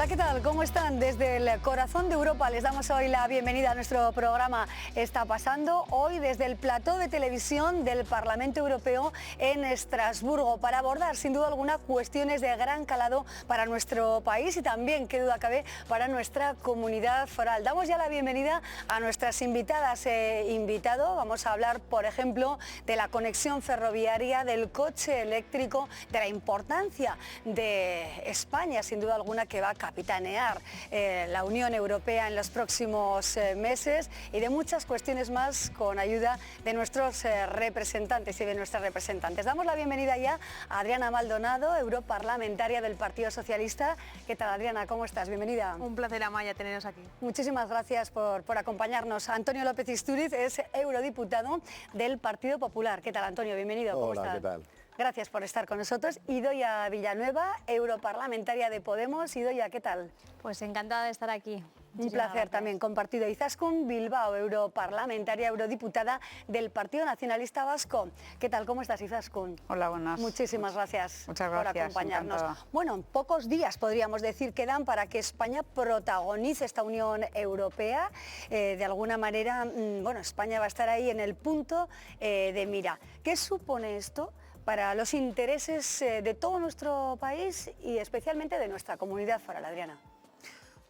Hola, ¿qué tal? ¿Cómo están? Desde el corazón de Europa les damos hoy la bienvenida a nuestro programa Está Pasando, hoy desde el plató de televisión del Parlamento Europeo en Estrasburgo, para abordar sin duda alguna cuestiones de gran calado para nuestro país y también, qué duda cabe, para nuestra comunidad foral. Damos ya la bienvenida a nuestras invitadas e invitado. Vamos a hablar, por ejemplo, de la conexión ferroviaria, del coche eléctrico, de la importancia de España, sin duda alguna, que va a capitanear la Unión Europea en los próximos meses, y de muchas cuestiones más con ayuda de nuestros representantes y de nuestras representantes. Damos la bienvenida ya a Adriana Maldonado, europarlamentaria del Partido Socialista. ¿Qué tal, Adriana? ¿Cómo estás? Bienvenida. Un placer, Amaya, teneros aquí. Muchísimas gracias por acompañarnos. Antonio López Istúriz es eurodiputado del Partido Popular. ¿Qué tal, Antonio? Bienvenido. ¿Cómo estás? Hola, ¿qué tal? Gracias por estar con nosotros. Idoia Villanueva, europarlamentaria de Podemos. Idoia, ¿qué tal? Pues encantada de estar aquí. Un placer también compartido. Izaskun Bilbao, europarlamentaria, eurodiputada del Partido Nacionalista Vasco. ¿Qué tal? ¿Cómo estás, Izaskun? Hola, buenas. Muchísimas gracias, por acompañarnos. Encantada. Bueno, pocos días podríamos decir quedan para que España protagonice esta Unión Europea. De alguna manera, bueno, España va a estar ahí en el punto de mira. ¿Qué supone esto para los intereses de todo nuestro país y especialmente de nuestra comunidad foral, Adriana?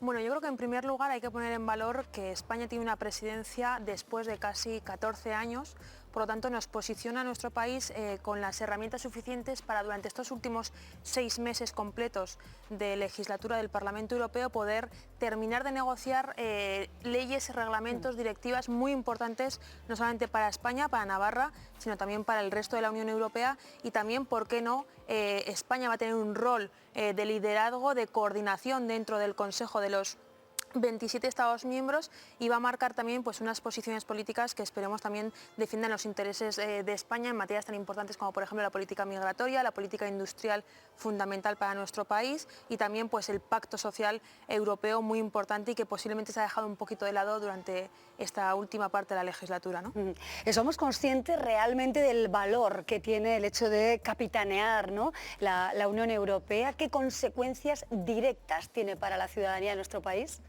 Bueno, yo creo que en primer lugar hay que poner en valor que España tiene una presidencia después de casi 14 años, por lo tanto nos posiciona a nuestro país con las herramientas suficientes para durante estos últimos 6 meses completos de legislatura del Parlamento Europeo poder terminar de negociar leyes, reglamentos, directivas muy importantes, no solamente para España, para Navarra, sino también para el resto de la Unión Europea, y también, ¿por qué no?, España va a tener un rol de liderazgo, de coordinación dentro del Consejo de los 27 Estados miembros, y va a marcar también pues unas posiciones políticas que esperemos también defiendan los intereses de España en materias tan importantes como, por ejemplo, la política migratoria, la política industrial fundamental para nuestro país, y también pues el pacto social europeo muy importante y que posiblemente se ha dejado un poquito de lado durante esta última parte de la legislatura, ¿no? ¿Somos conscientes realmente del valor que tiene el hecho de capitanear, ¿no?, la Unión Europea? ¿Qué consecuencias directas tiene para la ciudadanía de nuestro país?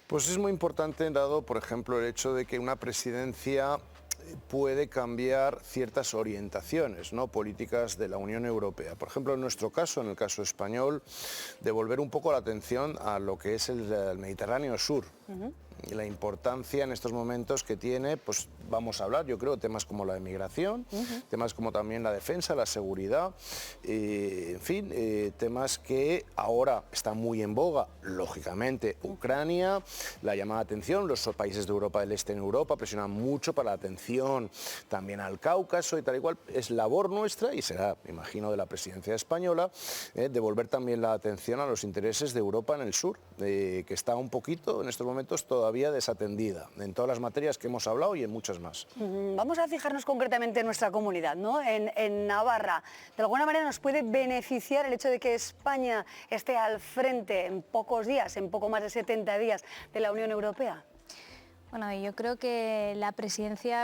Pues es muy importante, dado, por ejemplo, el hecho de que una presidencia puede cambiar ciertas orientaciones, ¿no?, políticas de la Unión Europea. Por ejemplo, en nuestro caso, en el caso español, devolver un poco la atención a lo que es el Mediterráneo Sur. Y la importancia en estos momentos que tiene, pues vamos a hablar, yo creo, temas como la emigración, temas como también la defensa, la seguridad, en fin, temas que ahora están muy en boga, lógicamente, Ucrania, la llamada atención, los países de Europa del Este en Europa presionan mucho para la atención también al Cáucaso y tal y cual. Es labor nuestra, y será, me imagino, de la presidencia española, devolver también la atención a los intereses de Europa en el sur, que está un poquito en estos momentos todavía desatendida en todas las materias que hemos hablado y en muchas más. Vamos a fijarnos concretamente en nuestra comunidad, ¿no? En Navarra. ¿De alguna manera nos puede beneficiar el hecho de que España esté al frente en pocos días, en poco más de 70 días, de la Unión Europea? Bueno, yo creo que la presidencia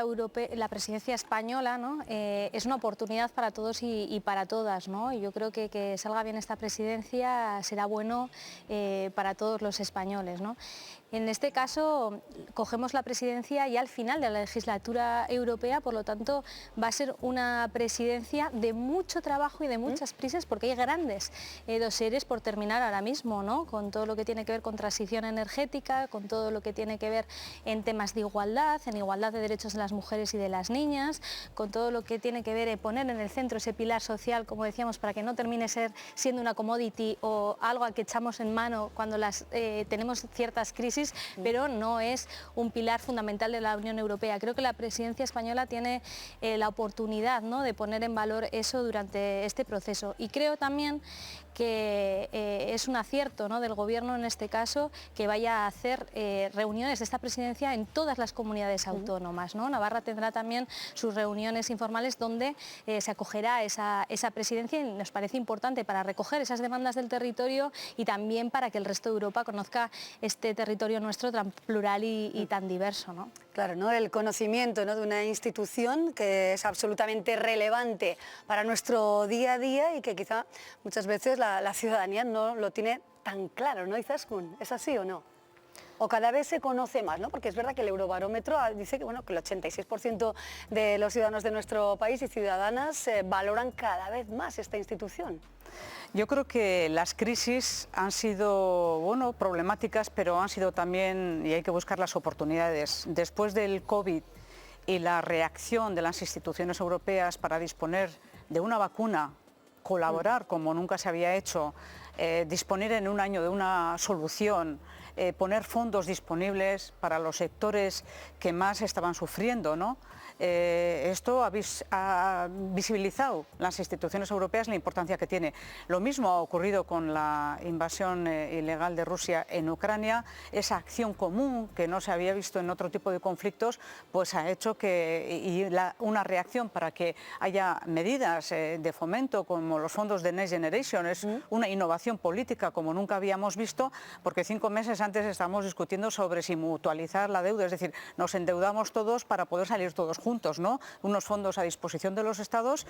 española, ¿no?, es una oportunidad para todos y para todas, ¿no? Y yo creo que salga bien esta presidencia será bueno para todos los españoles, ¿no? En este caso, cogemos la presidencia ya al final de la legislatura europea, por lo tanto, va a ser una presidencia de mucho trabajo y de muchas prisas, porque hay grandes dosieres por terminar ahora mismo, ¿no?, con todo lo que tiene que ver con transición energética, con todo lo que tiene que ver en temas de igualdad, en igualdad de derechos de las mujeres y de las niñas, con todo lo que tiene que ver en poner en el centro ese pilar social, como decíamos, para que no termine siendo una commodity o algo al que echamos en mano cuando tenemos ciertas crisis, pero no es un pilar fundamental de la Unión Europea. Creo que la presidencia española tiene la oportunidad, ¿no?, de poner en valor eso durante este proceso, y creo también que es un acierto, ¿no?, del Gobierno en este caso, que vaya a hacer reuniones de esta presidencia en todas las comunidades autónomas, ¿no? Navarra tendrá también sus reuniones informales donde se acogerá esa presidencia, y nos parece importante para recoger esas demandas del territorio y también para que el resto de Europa conozca este territorio nuestro tan plural y tan diverso, ¿no? Claro, ¿no?, el conocimiento, ¿no?, de una institución que es absolutamente relevante para nuestro día a día y que quizá muchas veces la ciudadanía no lo tiene tan claro, ¿no, Izaskun? ¿Es así o no? O cada vez se conoce más, ¿no? Porque es verdad que el Eurobarómetro dice que, bueno, que el 86% de los ciudadanos de nuestro país y ciudadanas valoran cada vez más esta institución. Yo creo que las crisis han sido, bueno, problemáticas, pero han sido también, y hay que buscar las oportunidades. Después del COVID y la reacción de las instituciones europeas para disponer de una vacuna, colaborar como nunca se había hecho, disponer en un año de una solución, poner fondos disponibles para los sectores que más estaban sufriendo, ¿no? Esto ha visibilizado las instituciones europeas la importancia que tiene. Lo mismo ha ocurrido con la invasión ilegal de Rusia en Ucrania. Esa acción común que no se había visto en otro tipo de conflictos, pues ha hecho que una reacción para que haya medidas de fomento como los fondos de Next Generation. Es una innovación política como nunca habíamos visto, porque 5 meses antes estábamos discutiendo sobre si mutualizar la deuda, es decir, nos endeudamos todos para poder salir todos juntos, ¿no? Unos fondos a disposición de los estados,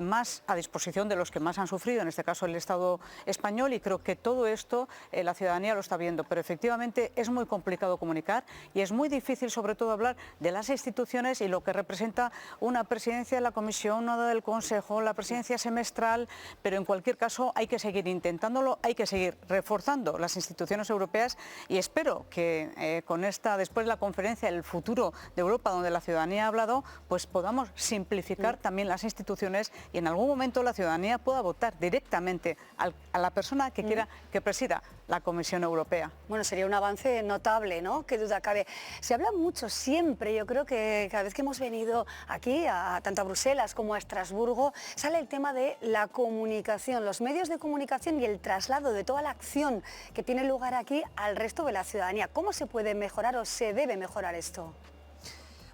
más a disposición de los que más han sufrido, en este caso el Estado español, y creo que todo esto la ciudadanía lo está viendo, pero efectivamente es muy complicado comunicar y es muy difícil sobre todo hablar de las instituciones y lo que representa una presidencia de la Comisión, una del Consejo, la presidencia semestral, pero en cualquier caso hay que seguir intentándolo, hay que seguir reforzando las instituciones europeas y espero que con esta, después de la conferencia El futuro de Europa, donde la ciudadanía ha hablado, pues podamos simplificar también las instituciones y en algún momento la ciudadanía pueda votar directamente a la persona que quiera que presida la Comisión Europea. Bueno, sería un avance notable, ¿no? Qué duda cabe. Se habla mucho siempre, yo creo que cada vez que hemos venido aquí, tanto a Bruselas como a Estrasburgo, sale el tema de la comunicación, los medios de comunicación y el traslado de toda la acción que tiene lugar aquí al resto de la ciudadanía. ¿Cómo se puede mejorar o se debe mejorar esto?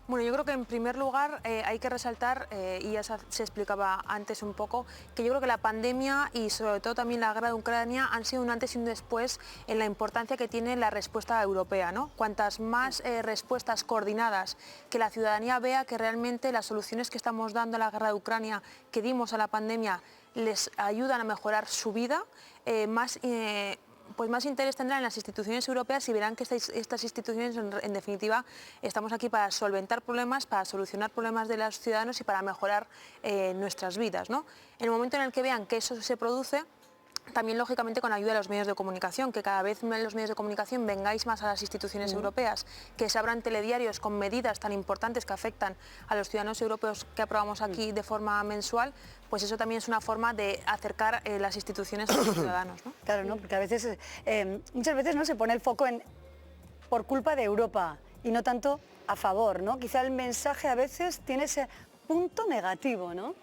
Bueno, yo creo que en primer lugar hay que resaltar, y ya se explicaba antes un poco, que yo creo que la pandemia y sobre todo también la guerra de Ucrania han sido un antes y un después en la importancia que tiene la respuesta europea, ¿no? Cuantas más respuestas coordinadas, que la ciudadanía vea que realmente las soluciones que estamos dando a la guerra de Ucrania, que dimos a la pandemia, les ayudan a mejorar su vida, pues más interés tendrán en las instituciones europeas y verán que estas instituciones, en definitiva, estamos aquí para solventar problemas, para solucionar problemas de los ciudadanos y para mejorar nuestras vidas, ¿no? En el momento en el que vean que eso se produce, también lógicamente con ayuda de los medios de comunicación, que cada vez los medios de comunicación vengáis más a las instituciones europeas, que se abran telediarios con medidas tan importantes que afectan a los ciudadanos europeos que aprobamos aquí de forma mensual, pues eso también es una forma de acercar las instituciones a los ciudadanos, ¿no? Claro, ¿no? Porque a veces, muchas veces no se pone el foco por culpa de Europa y no tanto a favor, ¿no? Quizá el mensaje a veces tiene ese punto negativo, ¿no?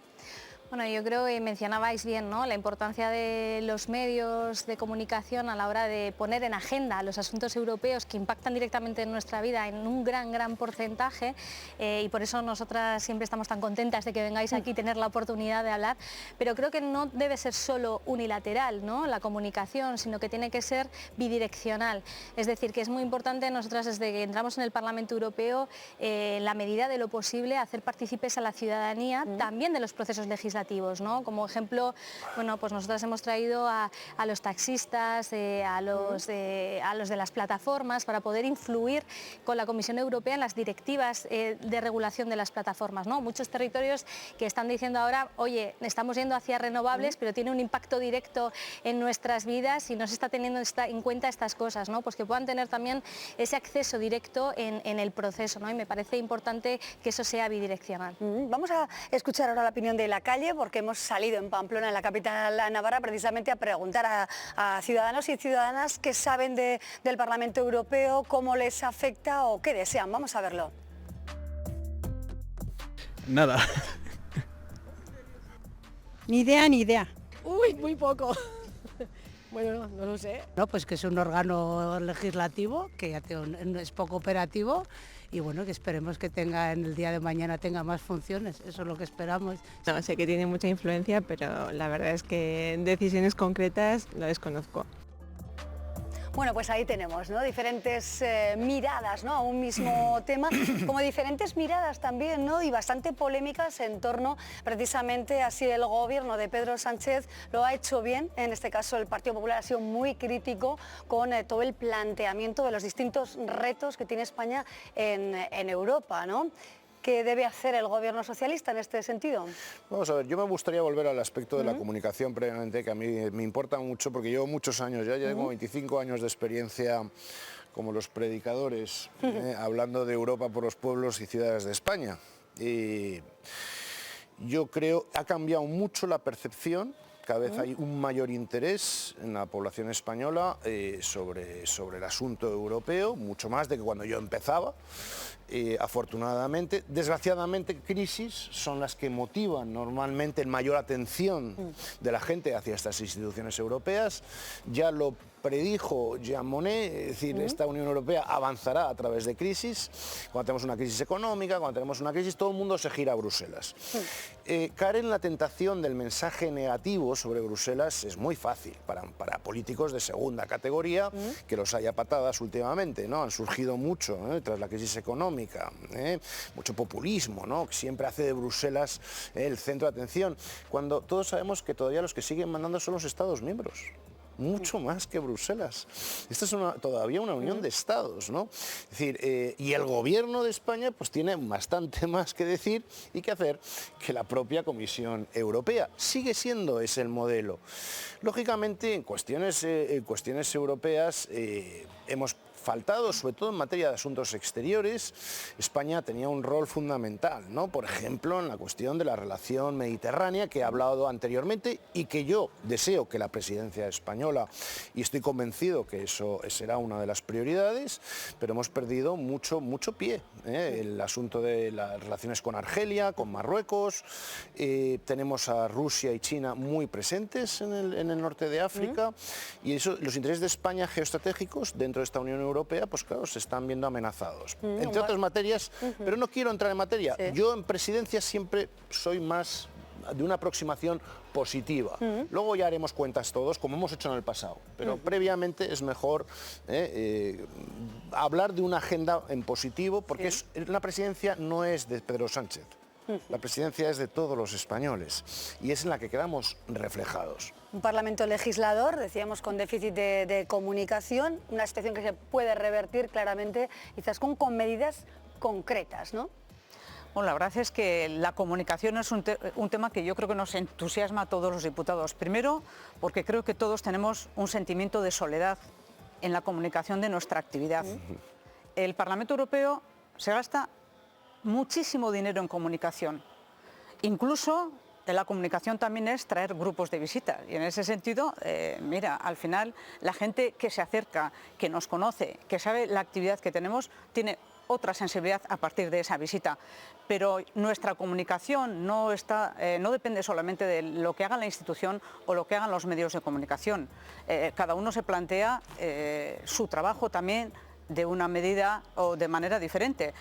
Bueno, yo creo que mencionabais bien, ¿no?, la importancia de los medios de comunicación a la hora de poner en agenda los asuntos europeos que impactan directamente en nuestra vida en un gran porcentaje, y por eso nosotras siempre estamos tan contentas de que vengáis aquí y tener la oportunidad de hablar, pero creo que no debe ser solo unilateral, ¿no?, la comunicación, sino que tiene que ser bidireccional. Es decir, que es muy importante nosotras desde que entramos en el Parlamento Europeo, en la medida de lo posible, hacer partícipes a la ciudadanía también de los procesos legislativos, ¿no? Como ejemplo, bueno, pues nosotros hemos traído a los taxistas, a los de las plataformas, para poder influir con la Comisión Europea en las directivas de regulación de las plataformas, ¿no? Muchos territorios que están diciendo ahora, oye, estamos yendo hacia renovables, pero tiene un impacto directo en nuestras vidas y no se está teniendo en cuenta estas cosas, ¿no? Pues que puedan tener también ese acceso directo en el proceso, ¿no? Y me parece importante que eso sea bidireccional. Vamos a escuchar ahora la opinión de la calle, porque hemos salido en Pamplona, en la capital navarra, precisamente a preguntar a ciudadanos y ciudadanas qué saben del Parlamento Europeo, cómo les afecta o qué desean. Vamos a verlo. Nada. Ni idea. Uy, muy poco. Bueno, no lo sé. No, pues que es un órgano legislativo que ya es poco operativo y bueno, que esperemos que tenga en el día de mañana tenga más funciones, eso es lo que esperamos. No, sé que tiene mucha influencia, pero la verdad es que en decisiones concretas lo desconozco. Bueno, pues ahí tenemos, ¿no? Diferentes miradas, ¿no? A un mismo tema, como diferentes miradas también, ¿no? Y bastante polémicas en torno precisamente a si el gobierno de Pedro Sánchez lo ha hecho bien. En este caso el Partido Popular ha sido muy crítico con todo el planteamiento de los distintos retos que tiene España en Europa, ¿no? ¿Qué debe hacer el gobierno socialista en este sentido? Vamos a ver, yo me gustaría volver al aspecto de la comunicación previamente, que a mí me importa mucho, porque llevo muchos años, ya llevo 25 años de experiencia como los predicadores, hablando de Europa por los pueblos y ciudades de España. Y yo creo que ha cambiado mucho la percepción. Cada vez hay un mayor interés en la población española sobre el asunto europeo, mucho más de que cuando yo empezaba. Afortunadamente, desgraciadamente, crisis son las que motivan normalmente en mayor atención de la gente hacia estas instituciones europeas. Ya lo predijo Jean Monnet, es decir, esta Unión Europea avanzará a través de crisis. Cuando tenemos una crisis económica, cuando tenemos una crisis, todo el mundo se gira a Bruselas. Caer en la tentación del mensaje negativo sobre Bruselas es muy fácil para políticos de segunda categoría, que los haya patadas últimamente, ¿no? Han surgido mucho tras la crisis económica, mucho populismo, ¿no? Que siempre hace de Bruselas el centro de atención, cuando todos sabemos que todavía los que siguen mandando son los Estados miembros. Mucho más que Bruselas. Esta es todavía una unión de estados, ¿no? Es decir, y el gobierno de España pues tiene bastante más que decir y que hacer que la propia Comisión Europea. Sigue siendo ese el modelo. Lógicamente, en cuestiones europeas hemos faltado, sobre todo en materia de asuntos exteriores. España tenía un rol fundamental, ¿no? Por ejemplo, en la cuestión de la relación mediterránea, que he hablado anteriormente y que yo deseo que la presidencia española, y estoy convencido que eso será una de las prioridades, pero hemos perdido mucho pie. El asunto de las relaciones con Argelia, con Marruecos, tenemos a Rusia y China muy presentes en el norte de África, y eso, los intereses de España geoestratégicos dentro de esta Unión Europea, pues claro, se están viendo amenazados, entre otras materias, pero no quiero entrar en materia. Yo en presidencia siempre soy más de una aproximación positiva. Luego ya haremos cuentas todos, como hemos hecho en el pasado, pero previamente es mejor hablar de una agenda en positivo, porque la presidencia no es de Pedro Sánchez. La presidencia es de todos los españoles y es en la que quedamos reflejados. Un Parlamento legislador, decíamos, con déficit de comunicación, una situación que se puede revertir claramente, quizás con medidas concretas, ¿no? Bueno, la verdad es que la comunicación es un tema que yo creo que nos entusiasma a todos los diputados. Primero, porque creo que todos tenemos un sentimiento de soledad en la comunicación de nuestra actividad. El Parlamento Europeo se gasta muchísimo dinero en comunicación. Incluso la comunicación también es traer grupos de visita. Y en ese sentido, mira, al final la gente que se acerca, que nos conoce, que sabe la actividad que tenemos, tiene otra sensibilidad a partir de esa visita. Pero nuestra comunicación no depende solamente de lo que haga la institución o lo que hagan los medios de comunicación. Cada uno se plantea su trabajo también de una medida o de manera diferente.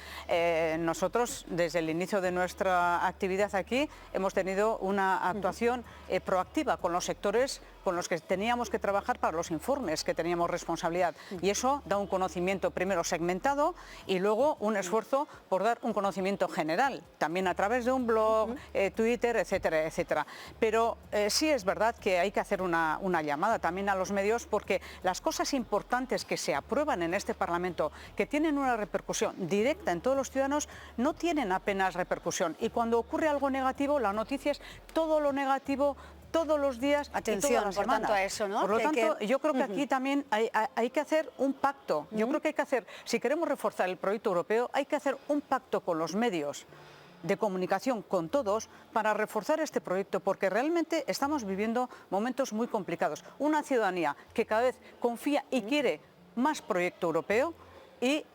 Nosotros, desde el inicio de nuestra actividad aquí, hemos tenido una actuación proactiva con los sectores con los que teníamos que trabajar para los informes que teníamos responsabilidad. Y eso da un conocimiento primero segmentado y luego un esfuerzo por dar un conocimiento general, también a través de un blog, Twitter, etcétera, etcétera. Pero sí es verdad que hay que hacer una llamada también a los medios, porque las cosas importantes que se aprueban en este Parlamento, que tienen una repercusión directa en todos los ciudadanos, no tienen apenas repercusión. Y cuando ocurre algo negativo, la noticia es todo lo negativo, todos los días. Atención, por tanto, a eso, ¿no? Por lo tanto, yo creo que aquí también hay que hacer un pacto. Yo creo que hay que hacer, si queremos reforzar el proyecto europeo, hay que hacer un pacto con los medios de comunicación, con todos, para reforzar este proyecto, porque realmente estamos viviendo momentos muy complicados. Una ciudadanía que cada vez confía y quiere más proyecto europeo, y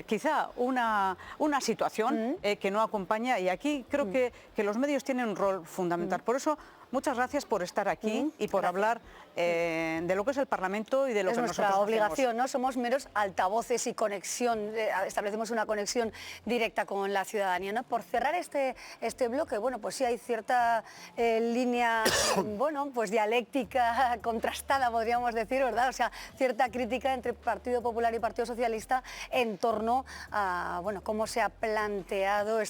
quizá una situación que no acompaña, y aquí creo que los medios tienen un rol fundamental. Por eso muchas gracias por estar aquí y por gracias. hablar de lo que es el Parlamento y de lo es que nuestra nosotros obligación, hacemos. ¿no? Somos meros altavoces y conexión, establecemos una conexión directa con la ciudadanía, ¿no? Por cerrar este bloque, bueno, pues sí hay cierta línea, bueno, pues dialéctica contrastada, podríamos decir, ¿verdad? O sea, cierta crítica entre Partido Popular y Partido Socialista en torno a, bueno, cómo se ha planteado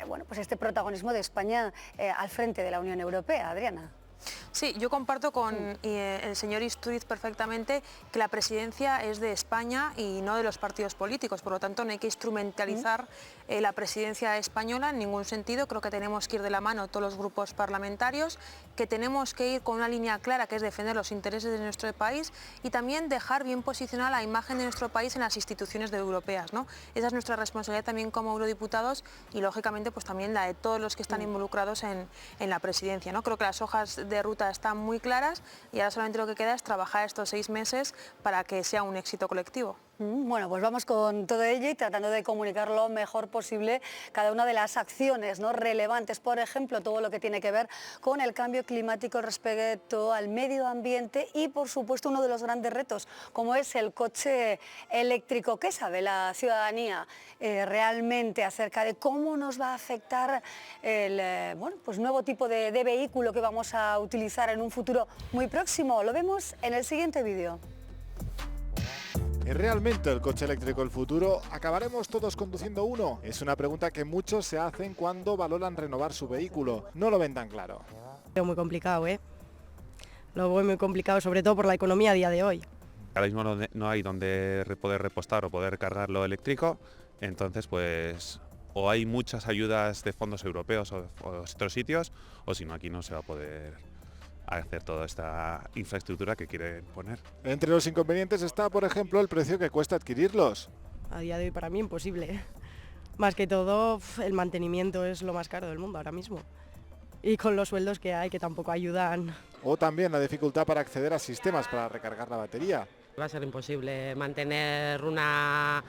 bueno, pues este protagonismo de España al frente de la Unión Europea. Adriana. Sí, yo comparto con el señor Istúriz perfectamente que la presidencia es de España y no de los partidos políticos, por lo tanto no hay que instrumentalizar la presidencia española en ningún sentido. Creo que tenemos que ir de la mano todos los grupos parlamentarios, que tenemos que ir con una línea clara que es defender los intereses de nuestro país y también dejar bien posicionada la imagen de nuestro país en las instituciones europeas, ¿no? Esa es nuestra responsabilidad también como eurodiputados y lógicamente pues también la de todos los que están involucrados en la presidencia, ¿no? Creo que las hojas de ruta están muy claras y ahora solamente lo que queda es trabajar estos 6 meses para que sea un éxito colectivo. Bueno, pues vamos con todo ello y tratando de comunicar lo mejor posible cada una de las acciones, ¿no?, relevantes, por ejemplo, todo lo que tiene que ver con el cambio climático respecto al medio ambiente y, por supuesto, uno de los grandes retos, como es el coche eléctrico. ¿Qué sabe la ciudadanía realmente acerca de cómo nos va a afectar el bueno, pues nuevo tipo de vehículo que vamos a utilizar en un futuro muy próximo? Lo vemos en el siguiente vídeo. ¿Es realmente el coche eléctrico el futuro? ¿Acabaremos todos conduciendo uno? Es una pregunta que muchos se hacen cuando valoran renovar su vehículo. No lo ven tan claro. Lo veo muy complicado, ¿eh? Lo veo muy complicado, sobre todo por la economía a día de hoy. Ahora mismo no hay donde poder repostar o poder cargarlo eléctrico, entonces pues o hay muchas ayudas de fondos europeos o otros sitios, o si no aquí no se va a poder hacer toda esta infraestructura que quieren poner. Entre los inconvenientes está, por ejemplo, el precio que cuesta adquirirlos. A día de hoy para mí imposible. Más que todo, el mantenimiento es lo más caro del mundo ahora mismo. Y con los sueldos que hay, que tampoco ayudan. O también la dificultad para acceder a sistemas para recargar la batería. Va a ser imposible mantener una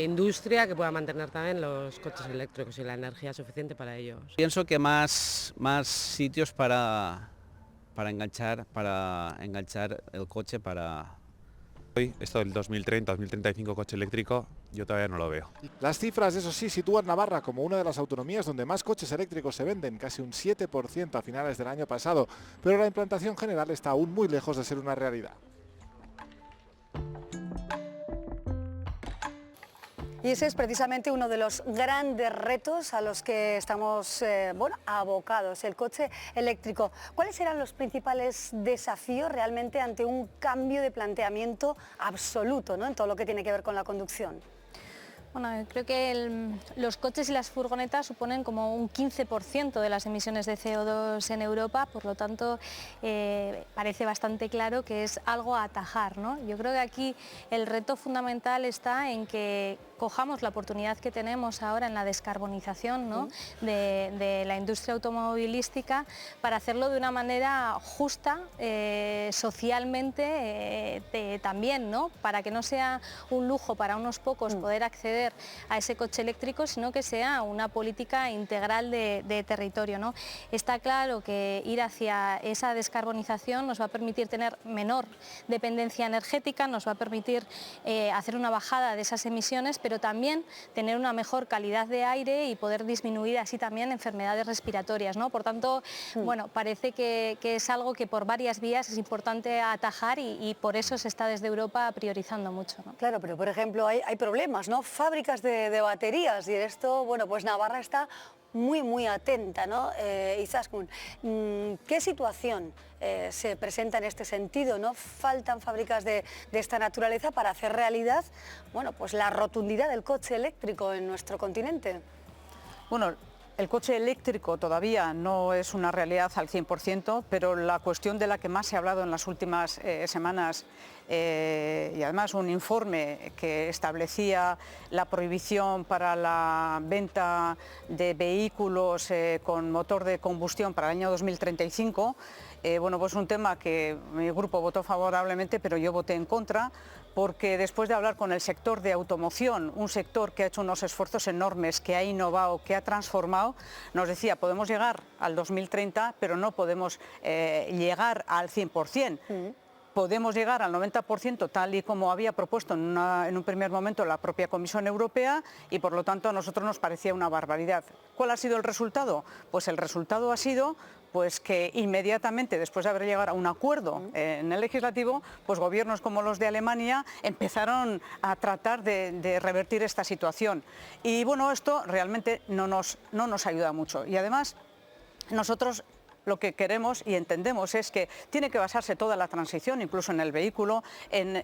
industria que pueda mantener también los coches eléctricos y la energía suficiente para ellos. Pienso que más sitios para enganchar el coche para... Hoy, esto del 2030, 2035 coche eléctrico, yo todavía no lo veo. Las cifras, eso sí, sitúan Navarra como una de las autonomías donde más coches eléctricos se venden, casi un 7% a finales del año pasado, pero la implantación general está aún muy lejos de ser una realidad. Y ese es precisamente uno de los grandes retos a los que estamos bueno, abocados, el coche eléctrico. ¿Cuáles serán los principales desafíos realmente ante un cambio de planteamiento absoluto, ¿no?, en todo lo que tiene que ver con la conducción? Bueno, creo que los coches y las furgonetas suponen como un 15% de las emisiones de CO2 en Europa, por lo tanto parece bastante claro que es algo a atajar, ¿no? Yo creo que aquí el reto fundamental está en que cojamos la oportunidad que tenemos ahora en la descarbonización, ¿no?, de la industria automovilística para hacerlo de una manera justa, socialmente también, ¿no?, para que no sea un lujo para unos pocos poder acceder a ese coche eléctrico, sino que sea una política integral de territorio, ¿no? Está claro que ir hacia esa descarbonización nos va a permitir tener menor dependencia energética, nos va a permitir hacer una bajada de esas emisiones, pero también tener una mejor calidad de aire y poder disminuir así también enfermedades respiratorias, ¿no? Por tanto, bueno, parece que es algo que por varias vías es importante atajar y por eso se está desde Europa priorizando mucho, ¿no? Claro, pero por ejemplo hay problemas, ¿no? Fábricas de baterías y esto, bueno, pues Navarra está muy atenta, ¿no? Izaskun, ¿qué situación se presenta en este sentido, ¿no? ¿Faltan fábricas de esta naturaleza para hacer realidad, bueno, pues la rotundidad del coche eléctrico en nuestro continente? Bueno, el coche eléctrico todavía no es una realidad al 100%, pero la cuestión de la que más se ha hablado en las últimas semanas y además un informe que establecía la prohibición para la venta de vehículos con motor de combustión para el año 2035, bueno, pues un tema que mi grupo votó favorablemente, pero yo voté en contra, porque después de hablar con el sector de automoción, un sector que ha hecho unos esfuerzos enormes, que ha innovado, que ha transformado, nos decía, podemos llegar al 2030, pero no podemos llegar al 100%. Podemos llegar al 90% tal y como había propuesto en un primer momento la propia Comisión Europea y por lo tanto a nosotros nos parecía una barbaridad. ¿Cuál ha sido el resultado? Pues el resultado ha sido pues que inmediatamente después de haber llegado a un acuerdo en el legislativo, pues gobiernos como los de Alemania empezaron a tratar de revertir esta situación. Y bueno, esto realmente no nos ayuda mucho. Y además nosotros lo que queremos y entendemos es que tiene que basarse toda la transición, incluso en el vehículo, en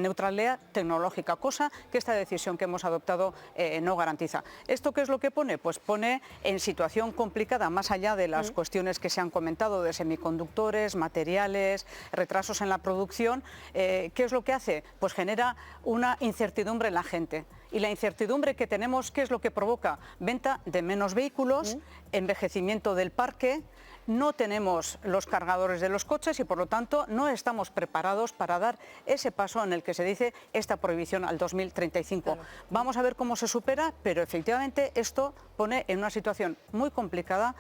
neutralidad tecnológica, cosa que esta decisión que hemos adoptado no garantiza. ¿Esto qué es lo que pone? Pues pone en situación complicada, más allá de las cuestiones que se han comentado de semiconductores, materiales, retrasos en la producción. ¿Qué es lo que hace? Pues genera una incertidumbre en la gente. Y la incertidumbre que tenemos, ¿qué es lo que provoca? Venta de menos vehículos, envejecimiento del parque, no tenemos los cargadores de los coches y por lo tanto no estamos preparados para dar ese paso en el que se dice esta prohibición al 2035. Claro. Vamos a ver cómo se supera, pero efectivamente esto pone en una situación muy complicada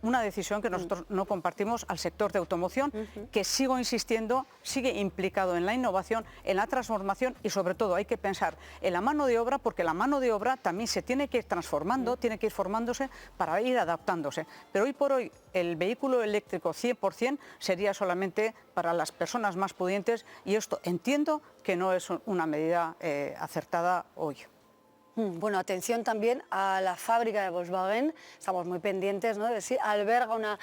una decisión que nosotros no compartimos al sector de automoción, que sigo insistiendo, sigue implicado en la innovación, en la transformación y sobre todo hay que pensar en la mano de obra, porque la mano de obra también se tiene que ir transformando, tiene que ir formándose para ir adaptándose. Pero hoy por hoy el vehículo eléctrico 100% sería solamente para las personas más pudientes y esto entiendo que no es una medida acertada hoy. Bueno, atención también a la fábrica de Volkswagen, estamos muy pendientes, ¿no?, de si alberga una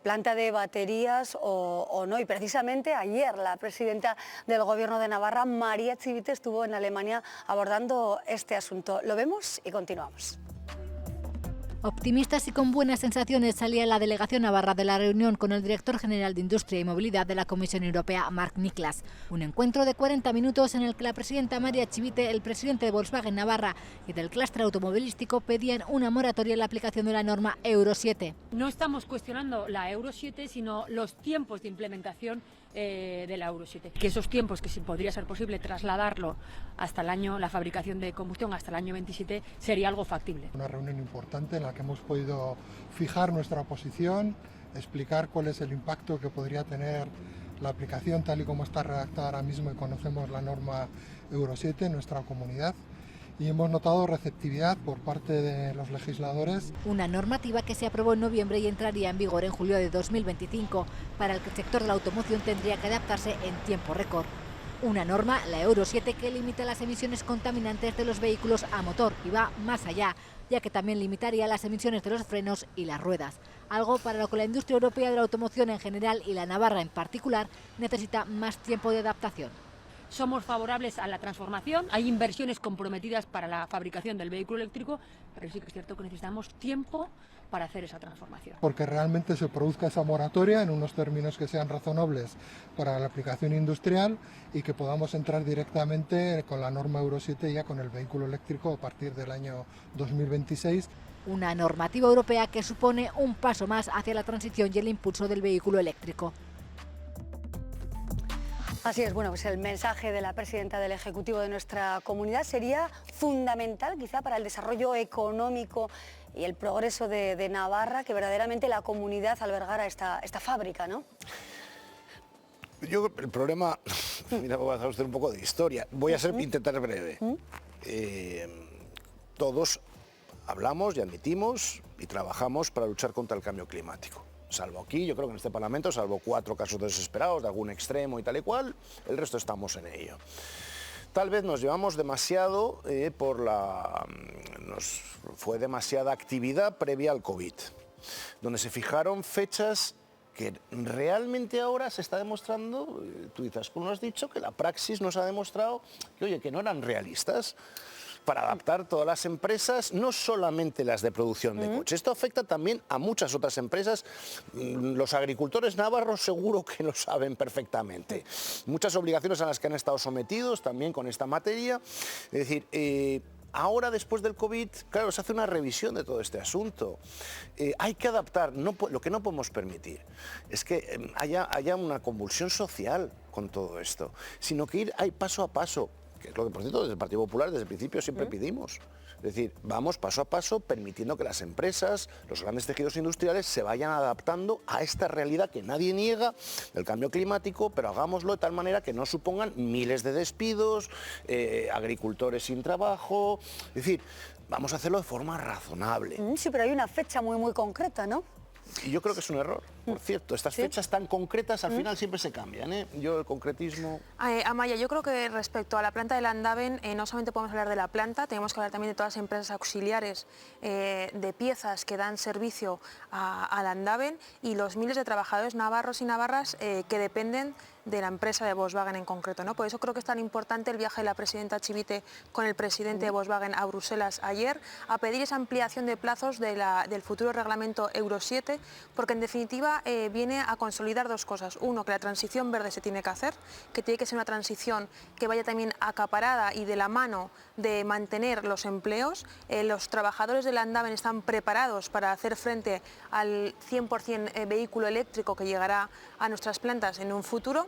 planta de baterías o no. Y precisamente ayer la presidenta del Gobierno de Navarra, María Chivite, estuvo en Alemania abordando este asunto. Lo vemos y continuamos. Optimistas y con buenas sensaciones salía la delegación navarra de la reunión con el director general de Industria y Movilidad de la Comisión Europea, Marc Niklas. Un encuentro de 40 minutos en el que la presidenta María Chivite, el presidente de Volkswagen Navarra y del clúster automovilístico pedían una moratoria en la aplicación de la norma Euro 7. No estamos cuestionando la Euro 7, sino los tiempos de implementación de la Euro 7. Que esos tiempos, que si podría ser posible trasladarlo hasta el año, la fabricación de combustión hasta el año 27, sería algo factible. Una reunión importante en la que hemos podido fijar nuestra posición, explicar cuál es el impacto que podría tener la aplicación tal y como está redactada ahora mismo y conocemos la norma Euro 7 en nuestra comunidad. Y hemos notado receptividad por parte de los legisladores. Una normativa que se aprobó en noviembre y entraría en vigor en julio de 2025, para el que el sector de la automoción tendría que adaptarse en tiempo récord. Una norma, la Euro 7, que limita las emisiones contaminantes de los vehículos a motor y va más allá, ya que también limitaría las emisiones de los frenos y las ruedas. Algo para lo que la industria europea de la automoción en general y la navarra en particular necesita más tiempo de adaptación. Somos favorables a la transformación, hay inversiones comprometidas para la fabricación del vehículo eléctrico, pero sí que es cierto que necesitamos tiempo para hacer esa transformación. Porque realmente se produzca esa moratoria en unos términos que sean razonables para la aplicación industrial y que podamos entrar directamente con la norma Euro 7 ya con el vehículo eléctrico a partir del año 2026. Una normativa europea que supone un paso más hacia la transición y el impulso del vehículo eléctrico. Así es, bueno, pues el mensaje de la presidenta del Ejecutivo de nuestra comunidad sería fundamental quizá para el desarrollo económico y el progreso de Navarra, que verdaderamente la comunidad albergara esta fábrica, ¿no? Yo el problema, mira, voy a hacer un poco de historia, voy a intentar breve. Todos hablamos y admitimos y trabajamos para luchar contra el cambio climático. Salvo aquí, yo creo que en este Parlamento, salvo 4 casos desesperados de algún extremo y tal y cual, el resto estamos en ello. Tal vez nos llevamos demasiado fue demasiada actividad previa al COVID, donde se fijaron fechas que realmente ahora se está demostrando, tú dices, como lo has dicho, que la praxis nos ha demostrado que, oye, que no eran realistas, para adaptar todas las empresas, no solamente las de producción de coches. Esto afecta también a muchas otras empresas. Los agricultores navarros seguro que lo saben perfectamente. Muchas obligaciones a las que han estado sometidos también con esta materia. Es decir, ahora, después del COVID, claro, se hace una revisión de todo este asunto. Hay que adaptar. Lo que no podemos permitir es que haya una convulsión social. con todo esto, sino que ir paso a paso, que es lo que por cierto desde el Partido Popular desde el principio siempre pedimos. Es decir, vamos paso a paso permitiendo que las empresas, los grandes tejidos industriales se vayan adaptando a esta realidad que nadie niega del cambio climático, pero hagámoslo de tal manera que no supongan miles de despidos, agricultores sin trabajo. Es decir, vamos a hacerlo de forma razonable. Sí, pero hay una fecha muy concreta, ¿no? Y yo creo que es un error, por cierto. Estas fechas tan concretas al final siempre se cambian, ¿eh? Yo el concretismo... Amaya, yo creo que respecto a la planta de Landaven, no solamente podemos hablar de la planta, tenemos que hablar también de todas las empresas auxiliares de piezas que dan servicio a Landaven y los miles de trabajadores navarros y navarras que dependen de la empresa de Volkswagen en concreto, ¿no? Por eso creo que es tan importante el viaje de la presidenta Chivite con el presidente de Volkswagen a Bruselas ayer, a pedir esa ampliación de plazos del futuro reglamento Euro 7, porque en definitiva viene a consolidar dos cosas. Uno, que la transición verde se tiene que hacer, que tiene que ser una transición que vaya también acaparada y de la mano de mantener los empleos. Los trabajadores de Landaven están preparados para hacer frente al 100% vehículo eléctrico que llegará a nuestras plantas en un futuro.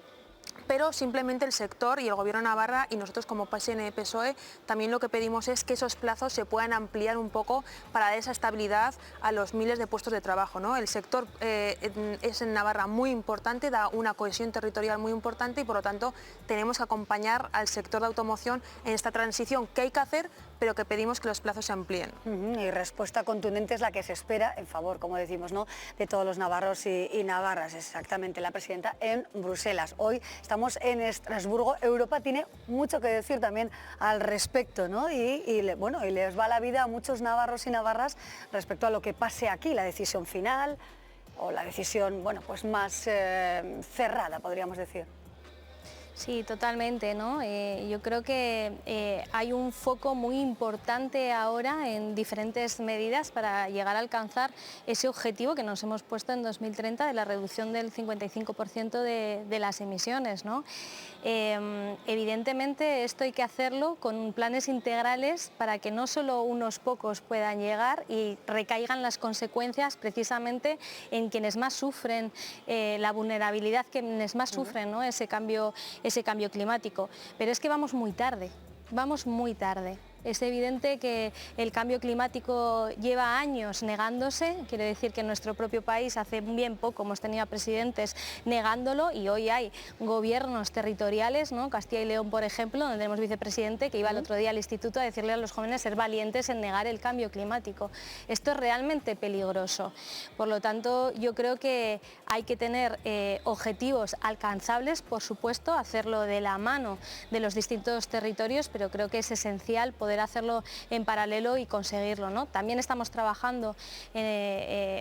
Pero simplemente el sector y el Gobierno de Navarra y nosotros como PSN-PSOE también lo que pedimos es que esos plazos se puedan ampliar un poco para dar esa estabilidad a los miles de puestos de trabajo, ¿no? El sector es en Navarra muy importante, da una cohesión territorial muy importante y por lo tanto tenemos que acompañar al sector de automoción en esta transición que hay que hacer, pero que pedimos que los plazos se amplíen. Y respuesta contundente es la que se espera en favor, como decimos, ¿no?, de todos los navarros y navarras. Exactamente, la presidenta en Bruselas. Hoy estamos en Estrasburgo. Europa tiene mucho que decir también al respecto, ¿no? Y les va la vida a muchos navarros y navarras respecto a lo que pase aquí, la decisión final o la decisión, bueno, pues más cerrada, podríamos decir. Sí, totalmente, ¿no? Yo creo que hay un foco muy importante ahora en diferentes medidas para llegar a alcanzar ese objetivo que nos hemos puesto en 2030 de la reducción del 55% de las emisiones, ¿no? Evidentemente esto hay que hacerlo con planes integrales para que no solo unos pocos puedan llegar y recaigan las consecuencias precisamente en quienes más sufren, la vulnerabilidad, quienes más sufren, ¿no?, ese cambio climático. Pero es que vamos muy tarde. Es evidente que el cambio climático lleva años negándose, quiere decir que en nuestro propio país hace bien poco hemos tenido a presidentes negándolo y hoy hay gobiernos territoriales, ¿no?, Castilla y León, por ejemplo, donde tenemos vicepresidente que iba el otro día al instituto a decirle a los jóvenes ser valientes en negar el cambio climático. Esto es realmente peligroso. Por lo tanto, yo creo que hay que tener objetivos alcanzables, por supuesto, hacerlo de la mano de los distintos territorios, pero creo que es esencial poder hacerlo en paralelo y conseguirlo, ¿no? También estamos trabajando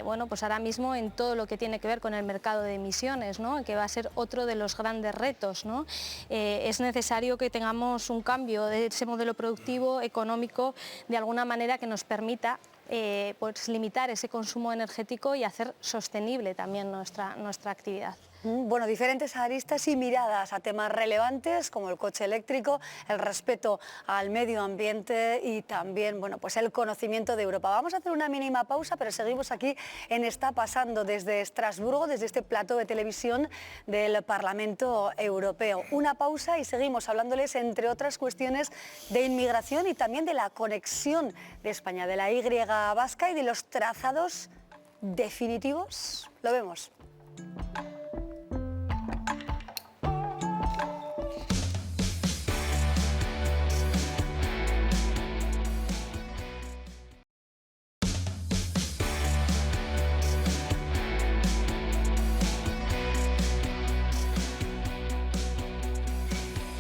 bueno, pues ahora mismo en todo lo que tiene que ver con el mercado de emisiones, ¿no?, que va a ser otro de los grandes retos, ¿no? Es necesario que tengamos un cambio de ese modelo productivo, económico, de alguna manera que nos permita pues limitar ese consumo energético y hacer sostenible también nuestra actividad. Bueno, diferentes aristas y miradas a temas relevantes como el coche eléctrico, el respeto al medio ambiente y también, bueno, pues el conocimiento de Europa. Vamos a hacer una mínima pausa, pero seguimos aquí en Está Pasando desde Estrasburgo, desde este plató de televisión del Parlamento Europeo. Una pausa y seguimos hablándoles, entre otras cuestiones, de inmigración y también de la conexión de España, de la Y vasca y de los trazados definitivos. Lo vemos.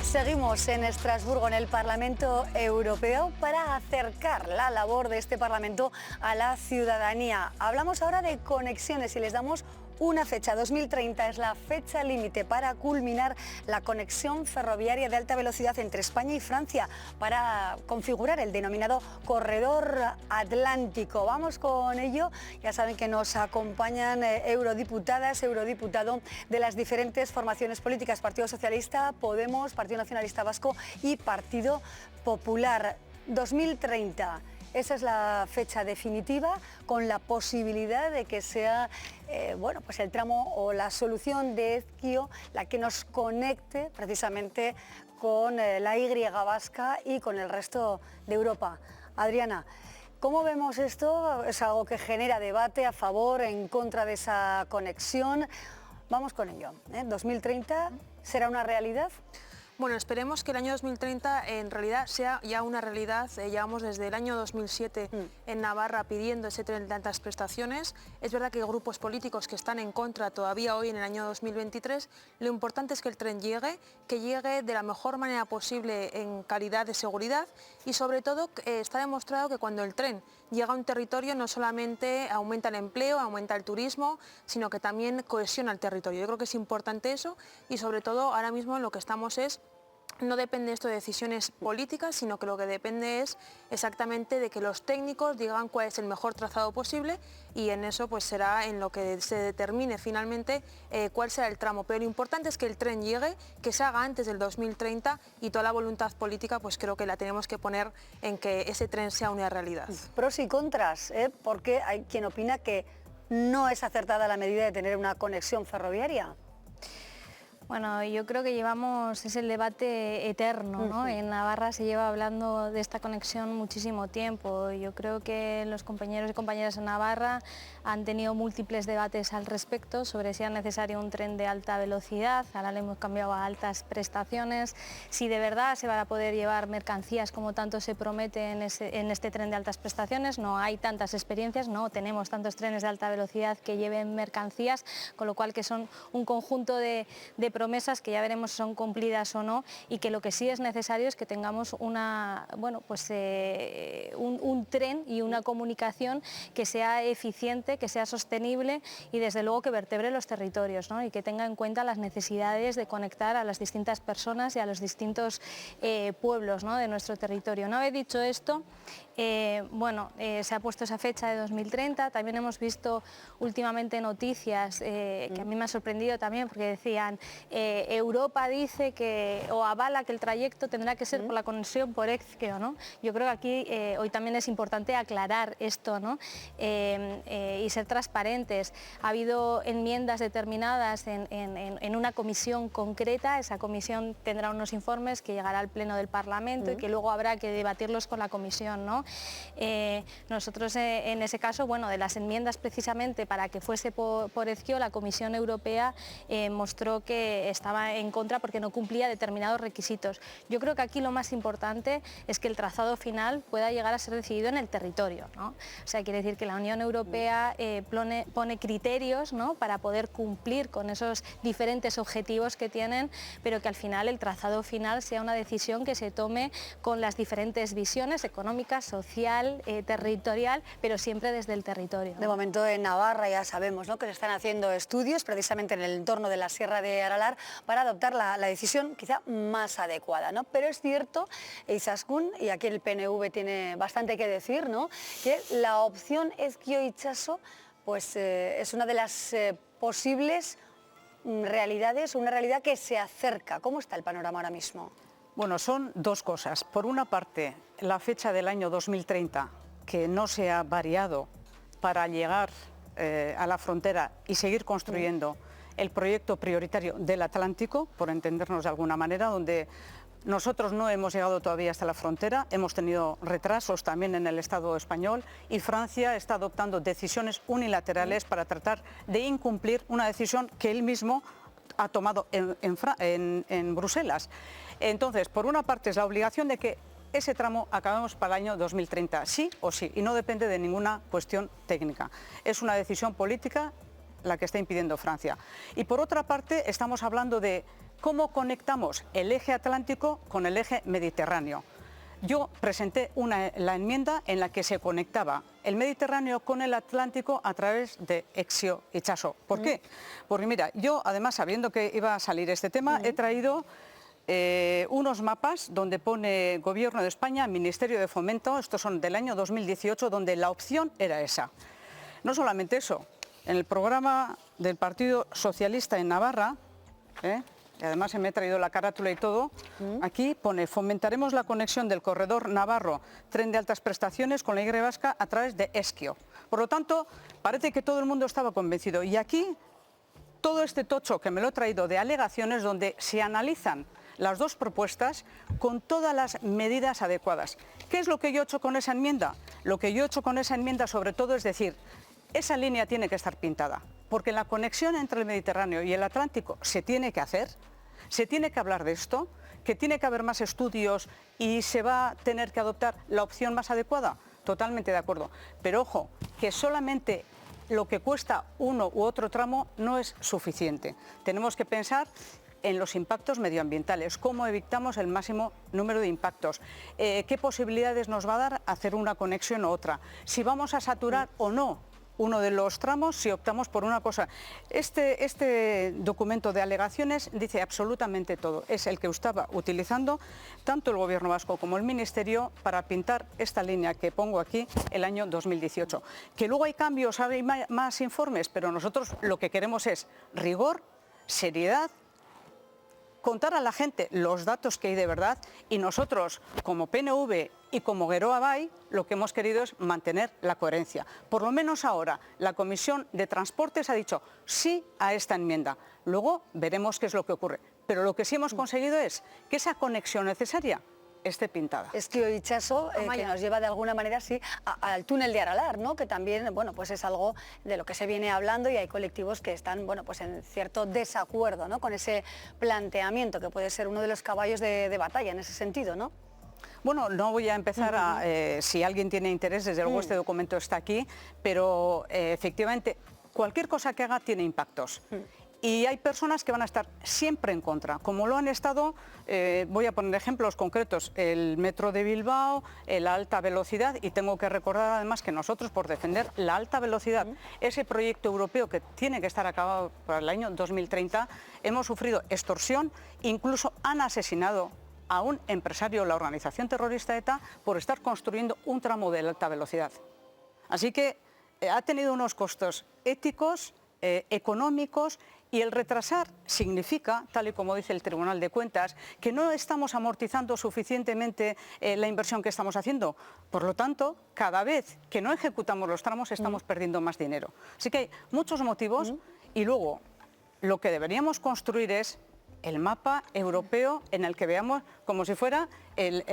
Seguimos en Estrasburgo, en el Parlamento Europeo, para acercar la labor de este Parlamento a la ciudadanía. Hablamos ahora de conexiones y les damos una fecha. 2030 es la fecha límite para culminar la conexión ferroviaria de alta velocidad entre España y Francia, para configurar el denominado Corredor Atlántico. Vamos con ello. Ya saben que nos acompañan eurodiputadas, eurodiputado de las diferentes formaciones políticas: Partido Socialista, Podemos, Partido Nacionalista Vasco y Partido Popular. 2030 esa es la fecha definitiva, con la posibilidad de que sea bueno, pues el tramo o la solución de Ezquio la que nos conecte precisamente con la Y vasca y con el resto de Europa. Adriana, ¿cómo vemos esto? Es algo que genera debate a favor, en contra de esa conexión. Vamos con ello. ¿2030 será una realidad? Bueno, esperemos que el año 2030 en realidad sea ya una realidad. Llevamos desde el año 2007 en Navarra pidiendo ese tren de altas prestaciones. Es verdad que hay grupos políticos que están en contra todavía hoy en el año 2023. Lo importante es que el tren llegue, que llegue de la mejor manera posible en calidad de seguridad y sobre todo está demostrado que cuando el tren llega a un territorio no solamente aumenta el empleo, aumenta el turismo, sino que también cohesiona el territorio. Yo creo que es importante eso y sobre todo ahora mismo lo que estamos es no depende esto de decisiones políticas, sino que lo que depende es exactamente de que los técnicos digan cuál es el mejor trazado posible y en eso pues será en lo que se determine finalmente cuál será el tramo. Pero lo importante es que el tren llegue, que se haga antes del 2030 y toda la voluntad política pues creo que la tenemos que poner en que ese tren sea una realidad. Pros y contras, porque hay quien opina que no es acertada la medida de tener una conexión ferroviaria. Bueno, yo creo que es el debate eterno, ¿no? En Navarra se lleva hablando de esta conexión muchísimo tiempo. Yo creo que los compañeros y compañeras de Navarra han tenido múltiples debates al respecto sobre si es necesario un tren de alta velocidad, ahora le hemos cambiado a altas prestaciones, si de verdad se van a poder llevar mercancías como tanto se promete en este tren de altas prestaciones. No hay tantas experiencias, no tenemos tantos trenes de alta velocidad que lleven mercancías, con lo cual que son un conjunto de promesas que ya veremos si son cumplidas o no, y que lo que sí es necesario es que tengamos un tren y una comunicación que sea eficiente, que sea sostenible y desde luego que vertebre los territorios, ¿no? Y que tenga en cuenta las necesidades de conectar a las distintas personas y a los distintos pueblos, ¿no? de nuestro territorio. Una vez dicho esto, se ha puesto esa fecha de 2030, también hemos visto últimamente noticias que a mí me ha sorprendido también porque decían Europa dice que o avala que el trayecto tendrá que ser por la conexión por Ezquio, ¿no? Yo creo que aquí hoy también es importante aclarar esto, ¿no? Y ser transparentes. Ha habido enmiendas determinadas en una comisión concreta, esa comisión tendrá unos informes que llegará al Pleno del Parlamento y que luego habrá que debatirlos con la comisión, ¿no? Nosotros en ese caso, de las enmiendas precisamente para que fuese por Ezquio, la Comisión Europea mostró que estaba en contra porque no cumplía determinados requisitos. Yo creo que aquí lo más importante es que el trazado final pueda llegar a ser decidido en el territorio, ¿no? O sea, quiere decir que la Unión Europea pone criterios, ¿no? para poder cumplir con esos diferentes objetivos que tienen, pero que al final el trazado final sea una decisión que se tome con las diferentes visiones económicas, social, territorial, pero siempre desde el territorio, ¿no? De momento en Navarra ya sabemos, ¿no? que se están haciendo estudios precisamente en el entorno de la Sierra de Aralar para adoptar la decisión quizá más adecuada, ¿no? Pero es cierto, Izaskun, y aquí el PNV tiene bastante que decir, ¿no? que la opción Ezquio-Itxaso pues, es una de las posibles realidades, una realidad que se acerca. ¿Cómo está el panorama ahora mismo? Bueno, son dos cosas. Por una parte, la fecha del año 2030, que no se ha variado para llegar a la frontera y seguir construyendo el proyecto prioritario del Atlántico, por entendernos de alguna manera, donde nosotros no hemos llegado todavía hasta la frontera, hemos tenido retrasos también en el Estado español y Francia está adoptando decisiones unilaterales para tratar de incumplir una decisión que él mismo ha tomado en Bruselas. Entonces, por una parte es la obligación de que ese tramo acabemos para el año 2030, sí o sí, y no depende de ninguna cuestión técnica. Es una decisión política la que está impidiendo Francia. Y por otra parte estamos hablando de cómo conectamos el eje atlántico con el eje mediterráneo. Yo presenté la enmienda en la que se conectaba el Mediterráneo con el Atlántico a través de Ezquio-Itxaso. ¿Por qué? Porque mira, yo además sabiendo que iba a salir este tema, he traído unos mapas donde pone Gobierno de España, Ministerio de Fomento, estos son del año 2018, donde la opción era esa. No solamente eso, en el programa del Partido Socialista en Navarra, además se me ha traído la carátula y todo, aquí pone: fomentaremos la conexión del corredor Navarro, tren de altas prestaciones, con la Y vasca a través de Ezkio. Por lo tanto, parece que todo el mundo estaba convencido. Y aquí, todo este tocho que me lo he traído de alegaciones donde se analizan las dos propuestas con todas las medidas adecuadas. ¿Qué es lo que yo he hecho con esa enmienda? Lo que yo he hecho con esa enmienda sobre todo es decir, esa línea tiene que estar pintada, porque la conexión entre el Mediterráneo y el Atlántico se tiene que hacer, se tiene que hablar de esto, que tiene que haber más estudios y se va a tener que adoptar la opción más adecuada. Totalmente de acuerdo. Pero ojo, que solamente lo que cuesta uno u otro tramo no es suficiente. Tenemos que pensar en los impactos medioambientales, cómo evitamos el máximo número de impactos, qué posibilidades nos va a dar hacer una conexión u otra, si vamos a saturar o no uno de los tramos si optamos por una cosa. Este documento de alegaciones dice absolutamente todo. Es el que estaba utilizando tanto el Gobierno vasco como el Ministerio para pintar esta línea que pongo aquí el año 2018. Que luego hay cambios, hay más informes, pero nosotros lo que queremos es rigor, seriedad, contar a la gente los datos que hay de verdad, y nosotros, como PNV y como Geroa Bai, lo que hemos querido es mantener la coherencia. Por lo menos ahora la Comisión de Transportes ha dicho sí a esta enmienda. Luego veremos qué es lo que ocurre. Pero lo que sí hemos conseguido es que esa conexión necesaria esté pintada. Ezkio Itxaso, que nos lleva de alguna manera sí al túnel de Aralar, ¿no? Que también, bueno, pues es algo de lo que se viene hablando, y hay colectivos que están, bueno, pues en cierto desacuerdo, ¿no? Con ese planteamiento que puede ser uno de los caballos de batalla en ese sentido, ¿no? Bueno, no voy a empezar si alguien tiene interés, desde luego este documento está aquí, pero efectivamente cualquier cosa que haga tiene impactos. Y hay personas que van a estar siempre en contra, como lo han estado, voy a poner ejemplos concretos, el metro de Bilbao, la alta velocidad, y tengo que recordar además que nosotros, por defender la alta velocidad, ese proyecto europeo que tiene que estar acabado para el año 2030, hemos sufrido extorsión, incluso han asesinado a un empresario, la organización terrorista ETA, por estar construyendo un tramo de alta velocidad. Así que ha tenido unos costos éticos, económicos, y el retrasar significa, tal y como dice el Tribunal de Cuentas, que no estamos amortizando suficientemente la inversión que estamos haciendo. Por lo tanto, cada vez que no ejecutamos los tramos estamos perdiendo más dinero. Así que hay muchos motivos, y luego lo que deberíamos construir es el mapa europeo en el que veamos como si fuera el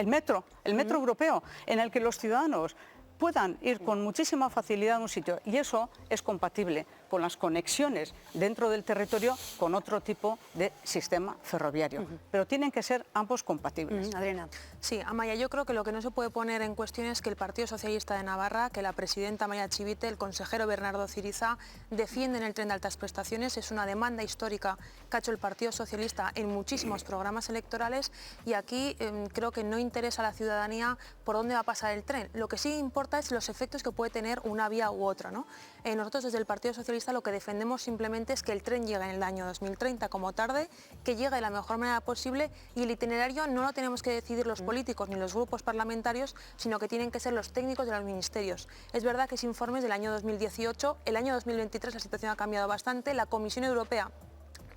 metro europeo, en el que los ciudadanos puedan ir con muchísima facilidad a un sitio, y eso es compatible con las conexiones dentro del territorio con otro tipo de sistema ferroviario. Pero tienen que ser ambos compatibles. Adriana. Sí, Amaia, yo creo que lo que no se puede poner en cuestión es que el Partido Socialista de Navarra, que la presidenta Amaia Chivite, el consejero Bernardo Ziriza defienden el tren de altas prestaciones. Es una demanda histórica que ha hecho el Partido Socialista en muchísimos programas electorales, y aquí creo que no interesa a la ciudadanía por dónde va a pasar el tren. Lo que sí importa es los efectos que puede tener una vía u otra, ¿no? Nosotros desde el Partido Socialista lo que defendemos simplemente es que el tren llegue en el año 2030 como tarde, que llegue de la mejor manera posible, y el itinerario no lo tenemos que decidir los políticos ni los grupos parlamentarios, sino que tienen que ser los técnicos de los ministerios. Es verdad que ese informe es del año 2018, el año 2023 la situación ha cambiado bastante, la Comisión Europea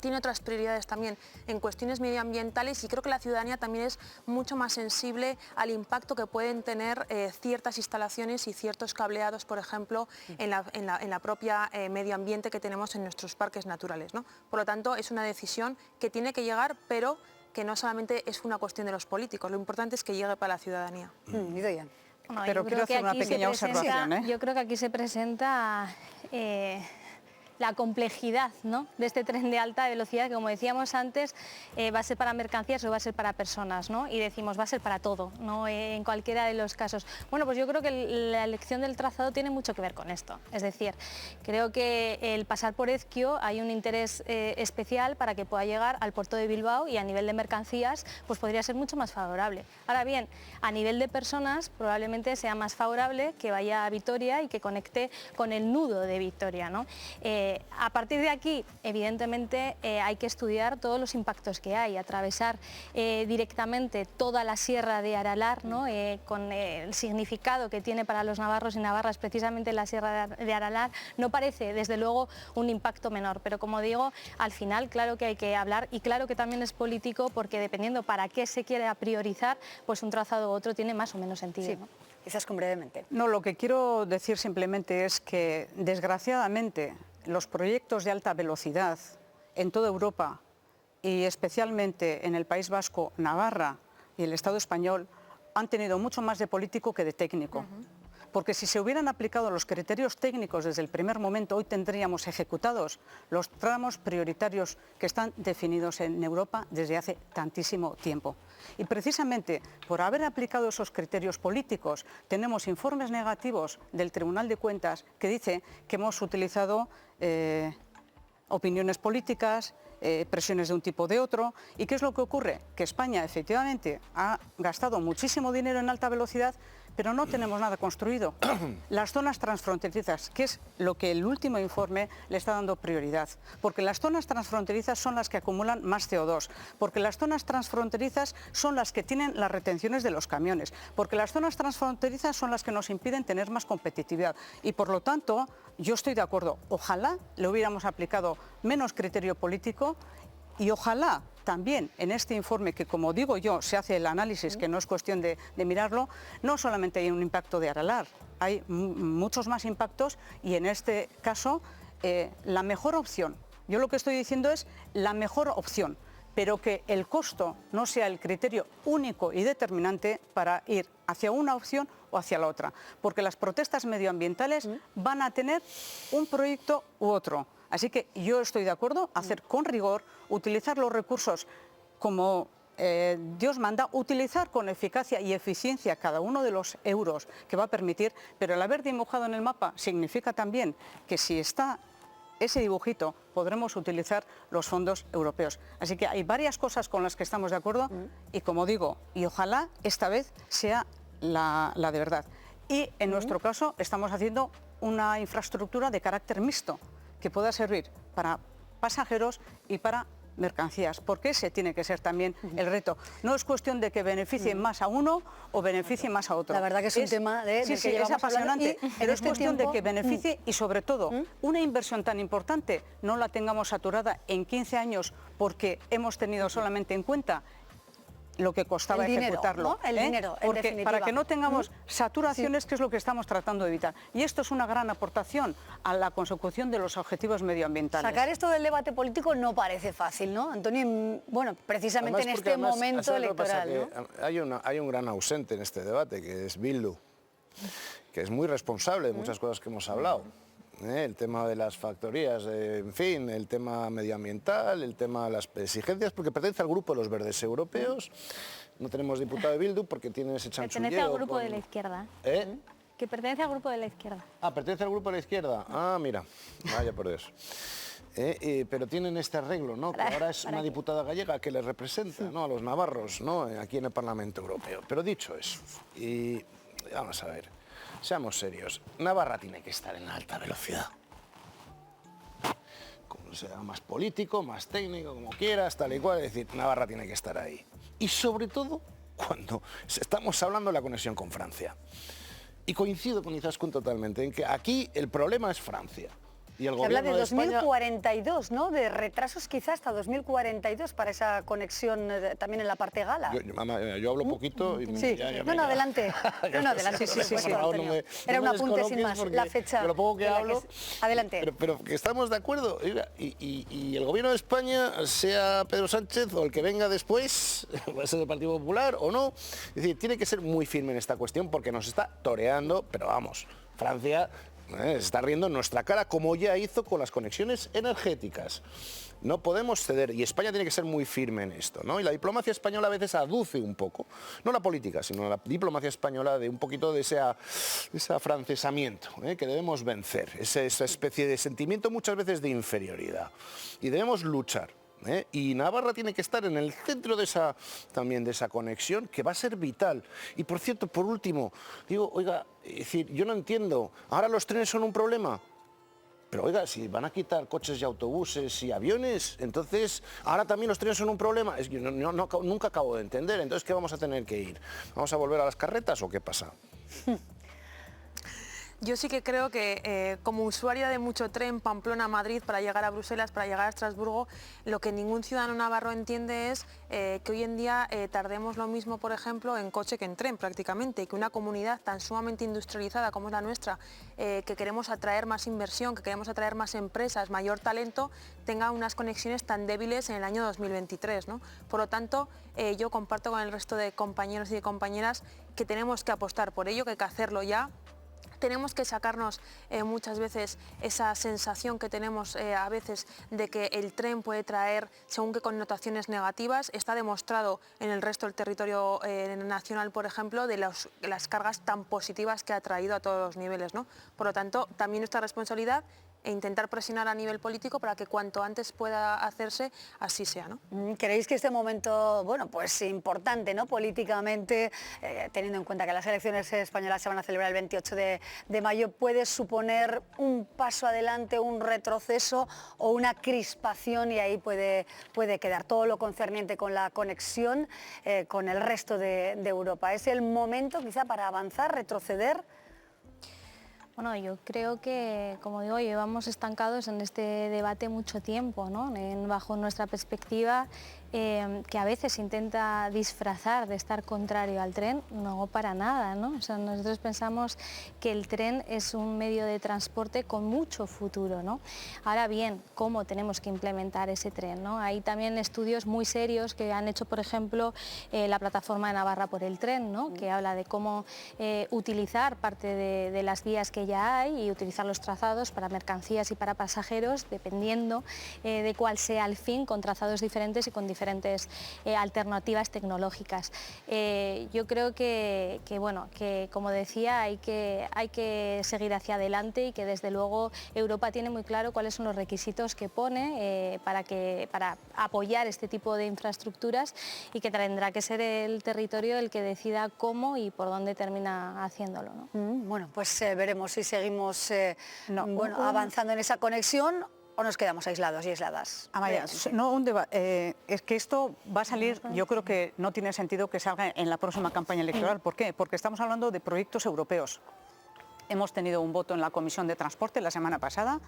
tiene otras prioridades también en cuestiones medioambientales, y creo que la ciudadanía también es mucho más sensible al impacto que pueden tener ciertas instalaciones y ciertos cableados, por ejemplo, en la propia medio ambiente que tenemos en nuestros parques naturales, ¿no? Por lo tanto, es una decisión que tiene que llegar, pero que no solamente es una cuestión de los políticos, lo importante es que llegue para la ciudadanía. Bueno, pero quiero hacer una pequeña observación. Yo creo que aquí se presenta la complejidad, ¿no?, de este tren de alta velocidad, que como decíamos antes, va a ser para mercancías o va a ser para personas, ¿no? Y decimos, va a ser para todo, ¿no?, en cualquiera de los casos. Bueno, pues yo creo que la elección del trazado tiene mucho que ver con esto. Es decir, creo que el pasar por Ezkio hay un interés especial para que pueda llegar al puerto de Bilbao, y a nivel de mercancías pues podría ser mucho más favorable. Ahora bien, a nivel de personas probablemente sea más favorable que vaya a Vitoria y que conecte con el nudo de Vitoria, ¿no? A partir de aquí, evidentemente, hay que estudiar todos los impactos que hay, atravesar directamente toda la sierra de Aralar, ¿no? Con el significado que tiene para los navarros y navarras precisamente la sierra de Aralar, no parece desde luego un impacto menor, pero como digo, al final claro que hay que hablar y claro que también es político, porque dependiendo para qué se quiera priorizar, pues un trazado u otro tiene más o menos sentido. Sí. ¿No? Quizás con brevemente. No, lo que quiero decir simplemente es que, desgraciadamente, los proyectos de alta velocidad en toda Europa y especialmente en el País Vasco, Navarra y el Estado español han tenido mucho más de político que de técnico. Porque si se hubieran aplicado los criterios técnicos desde el primer momento, hoy tendríamos ejecutados los tramos prioritarios que están definidos en Europa desde hace tantísimo tiempo. Y precisamente por haber aplicado esos criterios políticos, tenemos informes negativos del Tribunal de Cuentas que dice que hemos utilizado opiniones políticas, presiones de un tipo o de otro. ¿Y qué es lo que ocurre? Que España efectivamente ha gastado muchísimo dinero en alta velocidad, pero no tenemos nada construido. Las zonas transfronterizas, que es lo que el último informe le está dando prioridad, porque las zonas transfronterizas son las que acumulan más CO2, porque las zonas transfronterizas son las que tienen las retenciones de los camiones, porque las zonas transfronterizas son las que nos impiden tener más competitividad y por lo tanto yo estoy de acuerdo, ojalá le hubiéramos aplicado menos criterio político y ojalá también en este informe, que como digo yo, se hace el análisis, que no es cuestión de mirarlo, no solamente hay un impacto de Aralar, hay muchos más impactos y en este caso la mejor opción, yo lo que estoy diciendo es la mejor opción, pero que el costo no sea el criterio único y determinante para ir hacia una opción o hacia la otra, porque las protestas medioambientales van a tener un proyecto u otro. Así que yo estoy de acuerdo, hacer con rigor, utilizar los recursos como Dios manda, utilizar con eficacia y eficiencia cada uno de los euros que va a permitir, pero el haber dibujado en el mapa significa también que si está ese dibujito podremos utilizar los fondos europeos. Así que hay varias cosas con las que estamos de acuerdo y como digo, y ojalá esta vez sea la de verdad. Y en nuestro caso estamos haciendo una infraestructura de carácter mixto, que pueda servir para pasajeros y para mercancías, porque ese tiene que ser también el reto. No es cuestión de que beneficie más a uno o beneficie más a otro. La verdad que es un tema del que llevamos es apasionante, pero es cuestión de que beneficie beneficie y sobre todo una inversión tan importante no la tengamos saturada en 15 años porque hemos tenido solamente en cuenta lo que costaba el dinero, ejecutarlo. ¿no? El dinero, en porque definitiva. para que no tengamos saturaciones, que es lo que estamos tratando de evitar. Y esto es una gran aportación a la consecución de los objetivos medioambientales. Sacar esto del debate político no parece fácil, ¿no, Antonio? Bueno, precisamente Además, en este momento ¿sabes lo que pasa? electoral, ¿no? Hay un gran ausente en este debate, que es Bildu, que es muy responsable de muchas cosas que hemos hablado. El tema de las factorías, en fin, el tema medioambiental, el tema de las exigencias, porque pertenece al grupo de los verdes europeos. No tenemos diputado de Bildu porque tiene ese chanchulleo. Pertenece al grupo de la izquierda. Que pertenece al grupo de la izquierda. Ah, pertenece al grupo de la izquierda. Ah, mira, vaya por Dios. Pero tienen este arreglo, ¿no? Que ahora es una diputada gallega que les representa, ¿no? A los navarros, ¿no? Aquí en el Parlamento Europeo. Pero dicho eso, y vamos a ver. Seamos serios, Navarra tiene que estar en alta velocidad. Como sea más político, más técnico, como quieras, tal y cual, es decir, Navarra tiene que estar ahí. Y sobre todo cuando estamos hablando de la conexión con Francia. Y coincido con Izaskun totalmente en que aquí el problema es Francia. Y el Se habla de gobierno de España... 2042, ¿no? De retrasos quizás hasta 2042 para esa conexión también en la parte gala. Yo hablo poquito y sí. No, adelante. No, adelante. Sí. Era un apunte sin más. La fecha. De lo poco que hablo. Adelante. Pero que estamos de acuerdo. Y el gobierno de España, sea Pedro Sánchez o el que venga después, va a ser del Partido Popular o no, es decir, tiene que ser muy firme en esta cuestión porque nos está toreando, pero vamos, Francia... se está riendo en nuestra cara, como ya hizo con las conexiones energéticas. No podemos ceder, y España tiene que ser muy firme en esto, ¿no? Y la diplomacia española a veces aduce un poco, no la política, sino la diplomacia española de un poquito de ese afrancesamiento, que debemos vencer, esa especie de sentimiento muchas veces de inferioridad. Y debemos luchar. Y Navarra tiene que estar en el centro de esa conexión que va a ser vital. Y por cierto, por último, digo, oiga, es decir, yo no entiendo, ¿ahora los trenes son un problema? Pero oiga, si van a quitar coches y autobuses y aviones, entonces ahora también los trenes son un problema. Es que nunca acabo de entender. Entonces, ¿qué vamos a tener que ir? ¿Vamos a volver a las carretas o qué pasa? Yo sí que creo que como usuaria de mucho tren Pamplona-Madrid para llegar a Bruselas, para llegar a Estrasburgo, lo que ningún ciudadano navarro entiende es que hoy en día tardemos lo mismo, por ejemplo, en coche que en tren prácticamente, y que una comunidad tan sumamente industrializada como es la nuestra, que queremos atraer más inversión, que queremos atraer más empresas, mayor talento, tenga unas conexiones tan débiles en el año 2023, ¿no? Por lo tanto, yo comparto con el resto de compañeros y de compañeras que tenemos que apostar por ello, que hay que hacerlo ya. Tenemos que sacarnos muchas veces esa sensación que tenemos a veces de que el tren puede traer según qué connotaciones negativas. Está demostrado en el resto del territorio nacional, por ejemplo, de las cargas tan positivas que ha traído a todos los niveles, ¿no? Por lo tanto, también nuestra responsabilidad e intentar presionar a nivel político para que cuanto antes pueda hacerse, así sea, ¿no? ¿Creéis que este momento, bueno, pues importante, ¿no? Políticamente, teniendo en cuenta que las elecciones españolas se van a celebrar el 28 de mayo, puede suponer un paso adelante, un retroceso o una crispación, y ahí puede quedar todo lo concerniente con la conexión con el resto de Europa? ¿Es el momento quizá para avanzar, retroceder? Bueno, yo creo que, como digo, llevamos estancados en este debate mucho tiempo, ¿no? Bajo nuestra perspectiva, que a veces intenta disfrazar de estar contrario al tren, no para nada, ¿no? O sea, nosotros pensamos que el tren es un medio de transporte con mucho futuro, ¿no? Ahora bien, ¿cómo tenemos que implementar ese tren, ¿no? Hay también estudios muy serios que han hecho, por ejemplo, la plataforma de Navarra por el tren, ¿no? Que habla de cómo utilizar parte de las vías que ya hay y utilizar los trazados para mercancías y para pasajeros, dependiendo de cuál sea el fin, con trazados diferentes y con diferentes alternativas tecnológicas. Yo creo que, bueno, que como decía, hay que seguir hacia adelante, y que desde luego Europa tiene muy claro cuáles son los requisitos que pone para apoyar este tipo de infraestructuras, y que tendrá que ser el territorio el que decida cómo y por dónde termina haciéndolo, ¿no? Bueno, pues veremos si seguimos avanzando en esa conexión o nos quedamos aislados y aisladas. Amaya, es que esto va a salir, yo creo que no tiene sentido que salga en la próxima campaña electoral. ¿Por qué? Porque estamos hablando de proyectos europeos. Hemos tenido un voto en la Comisión de Transporte la semana pasada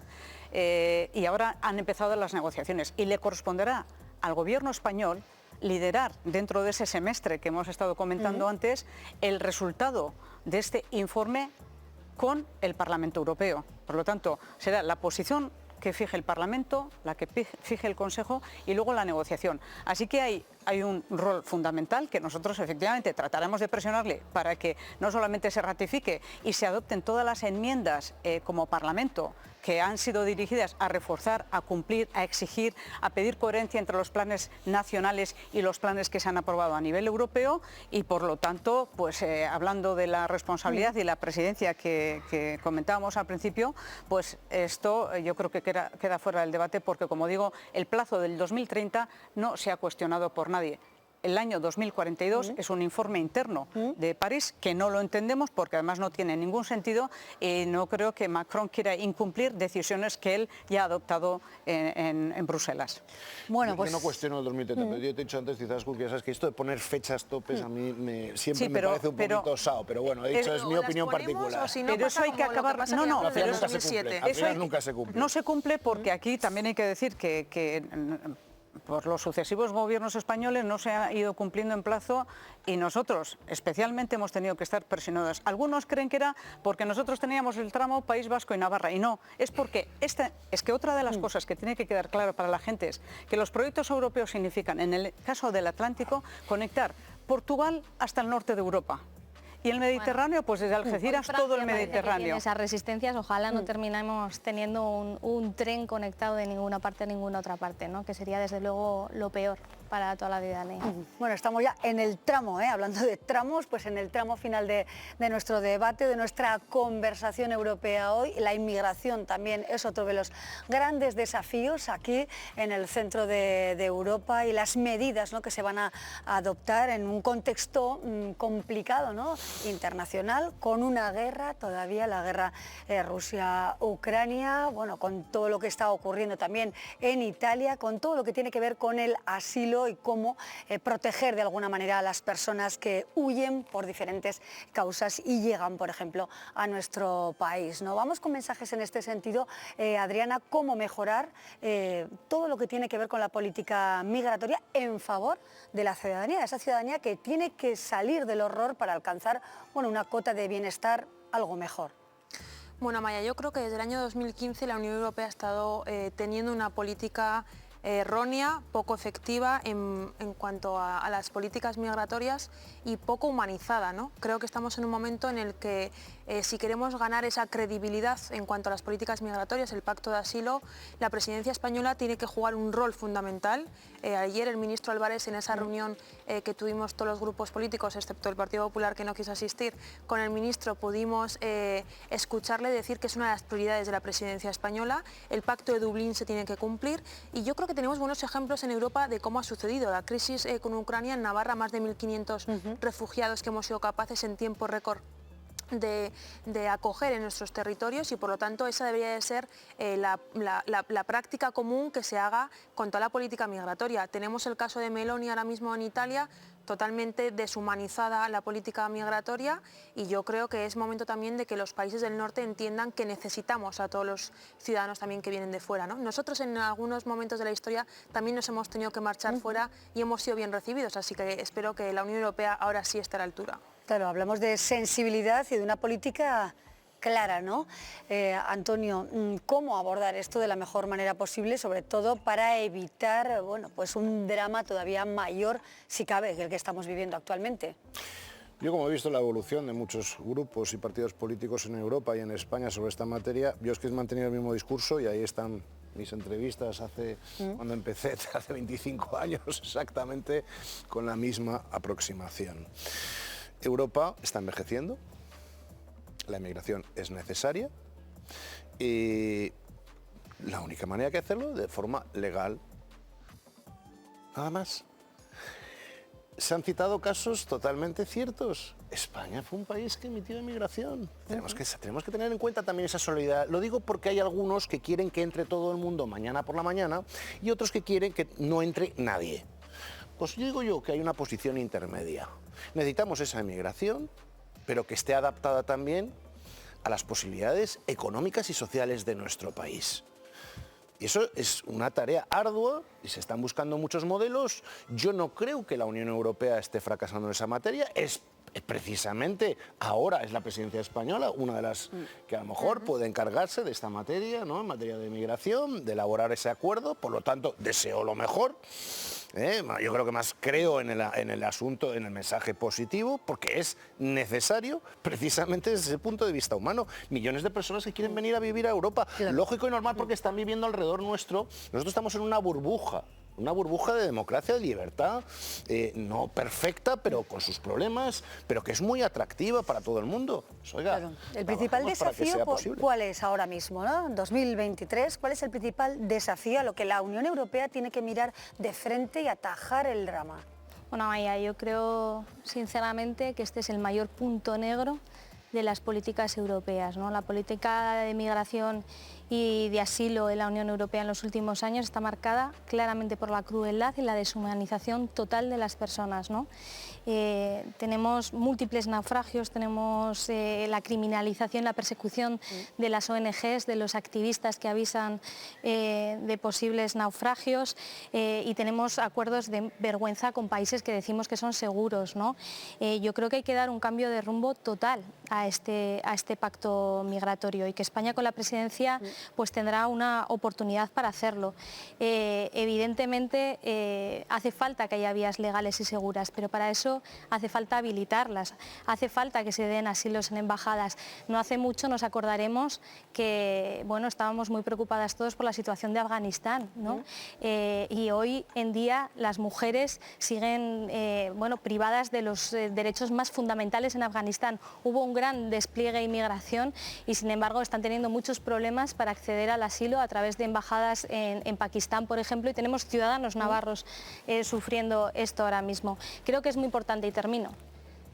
y ahora han empezado las negociaciones, y le corresponderá al Gobierno español liderar dentro de ese semestre que hemos estado comentando antes el resultado de este informe con el Parlamento Europeo. Por lo tanto, será la posición que fije el Parlamento, la que fije el Consejo, y luego la negociación. Así que hay un rol fundamental que nosotros efectivamente trataremos de presionarle para que no solamente se ratifique y se adopten todas las enmiendas como Parlamento que han sido dirigidas a reforzar, a cumplir, a exigir, a pedir coherencia entre los planes nacionales y los planes que se han aprobado a nivel europeo, y por lo tanto, pues hablando de la responsabilidad y la presidencia que comentábamos al principio, pues esto yo creo que queda fuera del debate, porque, como digo, el plazo del 2030 no se ha cuestionado por nadie. El año 2042 es un informe interno de París que no lo entendemos, porque además no tiene ningún sentido, y no creo que Macron quiera incumplir decisiones que él ya ha adoptado en Bruselas. Bueno, pues yo no cuestiono el 2030, pero yo te he dicho antes, quizás, que ya sabes que esto de poner fechas topes a mí siempre me parece un poquito osado, pero bueno, he dicho, es mi opinión particular. Pero eso hay que acabar. No, pero nunca se cumple. Al final nunca se cumple. No se cumple, porque aquí también hay que decir que por los sucesivos gobiernos españoles no se ha ido cumpliendo en plazo, y nosotros especialmente hemos tenido que estar presionados. Algunos creen que era porque nosotros teníamos el tramo País Vasco y Navarra, y no, es porque es que otra de las cosas que tiene que quedar claro para la gente es que los proyectos europeos significan, en el caso del Atlántico, conectar Portugal hasta el norte de Europa. Y el Mediterráneo, pues desde Algeciras todo el Mediterráneo. Esas resistencias, ojalá no terminemos teniendo un tren conectado de ninguna parte a ninguna otra parte, ¿no? Que sería desde luego lo peor. toda la ciudadanía. Bueno, estamos ya en el tramo, hablando de tramos, pues en el tramo final de nuestro debate, de nuestra conversación europea hoy. La inmigración también es otro de los grandes desafíos aquí en el centro de Europa, y las medidas, ¿no?, que se van a adoptar en un contexto complicado, ¿no?, internacional, con una guerra, todavía la guerra Rusia-Ucrania, bueno, con todo lo que está ocurriendo también en Italia, con todo lo que tiene que ver con el asilo y cómo proteger de alguna manera a las personas que huyen por diferentes causas y llegan, por ejemplo, a nuestro país, ¿no? Vamos con mensajes en este sentido. Adriana, ¿cómo mejorar todo lo que tiene que ver con la política migratoria en favor de la ciudadanía, esa ciudadanía que tiene que salir del horror para alcanzar, bueno, una cota de bienestar algo mejor? Bueno, Amaya, yo creo que desde el año 2015 la Unión Europea ha estado teniendo una política errónea, poco efectiva en cuanto a las políticas migratorias y poco humanizada, ¿no? Creo que estamos en un momento en el que si queremos ganar esa credibilidad en cuanto a las políticas migratorias, el pacto de asilo, la presidencia española tiene que jugar un rol fundamental. Ayer el ministro Álvarez, en esa reunión que tuvimos todos los grupos políticos, excepto el Partido Popular, que no quiso asistir, con el ministro pudimos escucharle decir que es una de las prioridades de la presidencia española. El pacto de Dublín se tiene que cumplir y yo creo que tenemos buenos ejemplos en Europa de cómo ha sucedido. La crisis con Ucrania, en Navarra, más de 1.500 refugiados que hemos sido capaces en tiempo récord de acoger en nuestros territorios, y por lo tanto esa debería de ser la práctica común que se haga con toda la política migratoria. Tenemos el caso de Meloni ahora mismo en Italia, totalmente deshumanizada la política migratoria, y yo creo que es momento también de que los países del norte entiendan que necesitamos a todos los ciudadanos también que vienen de fuera, ¿no? Nosotros en algunos momentos de la historia también nos hemos tenido que marchar fuera y hemos sido bien recibidos, así que espero que la Unión Europea ahora sí esté a la altura. Claro, hablamos de sensibilidad y de una política clara, ¿no? Antonio, ¿cómo abordar esto de la mejor manera posible, sobre todo para evitar, bueno, pues un drama todavía mayor, si cabe, que el que estamos viviendo actualmente? Yo, como he visto la evolución de muchos grupos y partidos políticos en Europa y en España sobre esta materia, yo es que he mantenido el mismo discurso, y ahí están mis entrevistas cuando empecé, hace 25 años exactamente, con la misma aproximación. Europa está envejeciendo, la inmigración es necesaria y la única manera de hacerlo de forma legal. Nada más. Se han citado casos totalmente ciertos. España fue un país que emitió inmigración. Tenemos que tener en cuenta también esa solidaridad. Lo digo porque hay algunos que quieren que entre todo el mundo mañana por la mañana y otros que quieren que no entre nadie. Pues digo yo que hay una posición intermedia. Necesitamos esa inmigración, pero que esté adaptada también a las posibilidades económicas y sociales de nuestro país. Y eso es una tarea ardua y se están buscando muchos modelos. Yo no creo que la Unión Europea esté fracasando en esa materia. Es precisamente ahora es la presidencia española una de las que a lo mejor puede encargarse de esta materia, ¿no?, en materia de migración, de elaborar ese acuerdo. Por lo tanto, deseo lo mejor. Yo creo que más creo en el asunto, en el mensaje positivo, porque es necesario precisamente desde ese punto de vista humano. Millones de personas que quieren venir a vivir a Europa, lógico y normal, porque están viviendo alrededor nuestro. Nosotros estamos en una burbuja de democracia, de libertad, no perfecta, pero con sus problemas, pero que es muy atractiva para todo el mundo. Pues, oiga, claro. El principal desafío, ¿cuál es ahora mismo, ¿no? En 2023, ¿cuál es el principal desafío a lo que la Unión Europea tiene que mirar de frente y atajar el drama? Bueno, Maya, yo creo sinceramente que este es el mayor punto negro de las políticas europeas, ¿no? La política de migración y de asilo en la Unión Europea en los últimos años está marcada claramente por la crueldad y la deshumanización total de las personas, ¿no? Tenemos múltiples naufragios, tenemos la criminalización, la persecución de las ONGs, de los activistas que avisan de posibles naufragios, y tenemos acuerdos de vergüenza con países que decimos que son seguros, ¿no? Yo creo que hay que dar un cambio de rumbo total a este pacto migratorio, y que España con la presidencia pues tendrá una oportunidad para hacerlo. Evidentemente hace falta que haya vías legales y seguras, pero para eso asilo, hace falta habilitarlas, hace falta que se den asilos en embajadas. No hace mucho nos acordaremos que bueno, estábamos muy preocupadas todos por la situación de Afganistán, ¿no? Y hoy en día las mujeres siguen bueno, privadas de los derechos más fundamentales en Afganistán. Hubo un gran despliegue de inmigración y sin embargo están teniendo muchos problemas para acceder al asilo a través de embajadas en Pakistán, por ejemplo, y tenemos ciudadanos navarros sufriendo esto ahora mismo. Creo que es muy importante, y termino,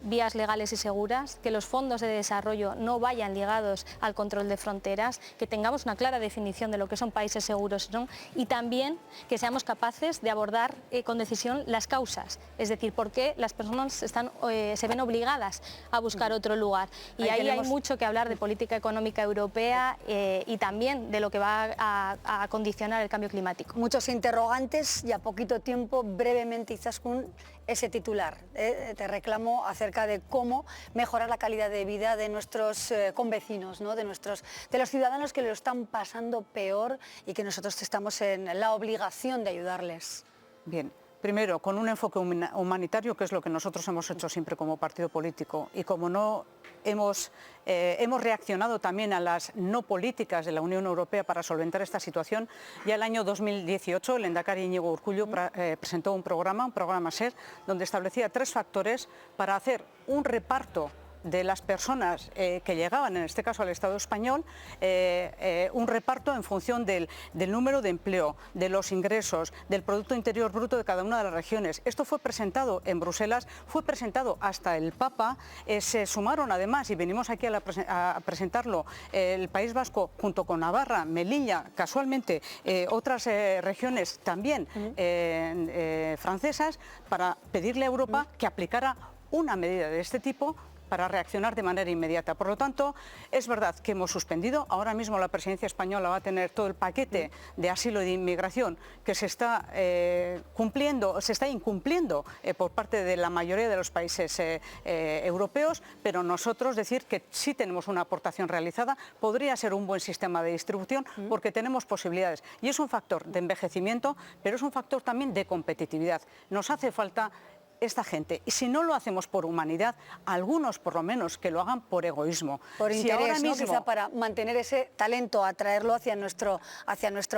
vías legales y seguras, que los fondos de desarrollo no vayan ligados al control de fronteras, que tengamos una clara definición de lo que son países seguros, ¿no? Y también que seamos capaces de abordar con decisión las causas, es decir, por qué las personas se ven obligadas a buscar otro lugar. Y ahí hay mucho que hablar de política económica europea y también de lo que va a condicionar el cambio climático. Muchos interrogantes y a poquito tiempo, brevemente, Izaskun, ese titular. Te reclamo acerca de cómo mejorar la calidad de vida de nuestros convecinos, ¿no? de los ciudadanos que lo están pasando peor y que nosotros estamos en la obligación de ayudarles. Bien. Primero, con un enfoque humanitario, que es lo que nosotros hemos hecho siempre como partido político, y como no hemos reaccionado también a las no políticas de la Unión Europea para solventar esta situación. Ya el año 2018 el lehendakari Iñigo Urkullu presentó un programa SER, donde establecía 3 factores para hacer un reparto de las personas que llegaban, en este caso al Estado español, un reparto en función del número de empleo, de los ingresos, del Producto Interior Bruto de cada una de las regiones. Esto fue presentado en Bruselas, fue presentado hasta el Papa, se sumaron además, y venimos aquí a presentarlo, el País Vasco junto con Navarra, Melilla, casualmente otras regiones también francesas, para pedirle a Europa que aplicara una medida de este tipo para reaccionar de manera inmediata. Por lo tanto, es verdad que hemos suspendido. Ahora mismo la presidencia española va a tener todo el paquete de asilo y de inmigración que se está incumpliendo por parte de la mayoría de los países europeos, pero nosotros decir que sí tenemos una aportación realizada, podría ser un buen sistema de distribución porque tenemos posibilidades. Y es un factor de envejecimiento, pero es un factor también de competitividad. Nos hace falta esta gente, y si no lo hacemos por humanidad, algunos por lo menos que lo hagan por egoísmo. Por si interés, ahora mismo, quizá para mantener ese talento, atraerlo hacia nuestro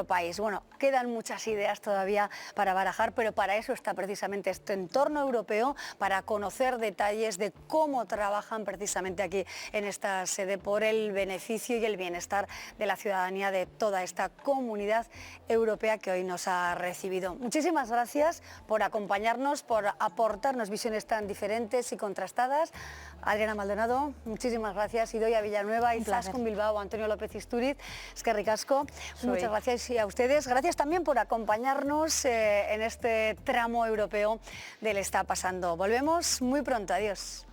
país. Bueno, quedan muchas ideas todavía para barajar, pero para eso está precisamente este entorno europeo, para conocer detalles de cómo trabajan precisamente aquí en esta sede por el beneficio y el bienestar de la ciudadanía de toda esta comunidad europea que hoy nos ha recibido. Muchísimas gracias por acompañarnos, por aportarnos visiones tan diferentes y contrastadas. Adriana Maldonado, muchísimas gracias. Idoia Villanueva, Izaskun Bilbao, Antonio López Istúriz, eskerrik asko. Muchas gracias y a ustedes. Gracias también por acompañarnos en este tramo europeo del Está Pasando. Volvemos muy pronto. Adiós.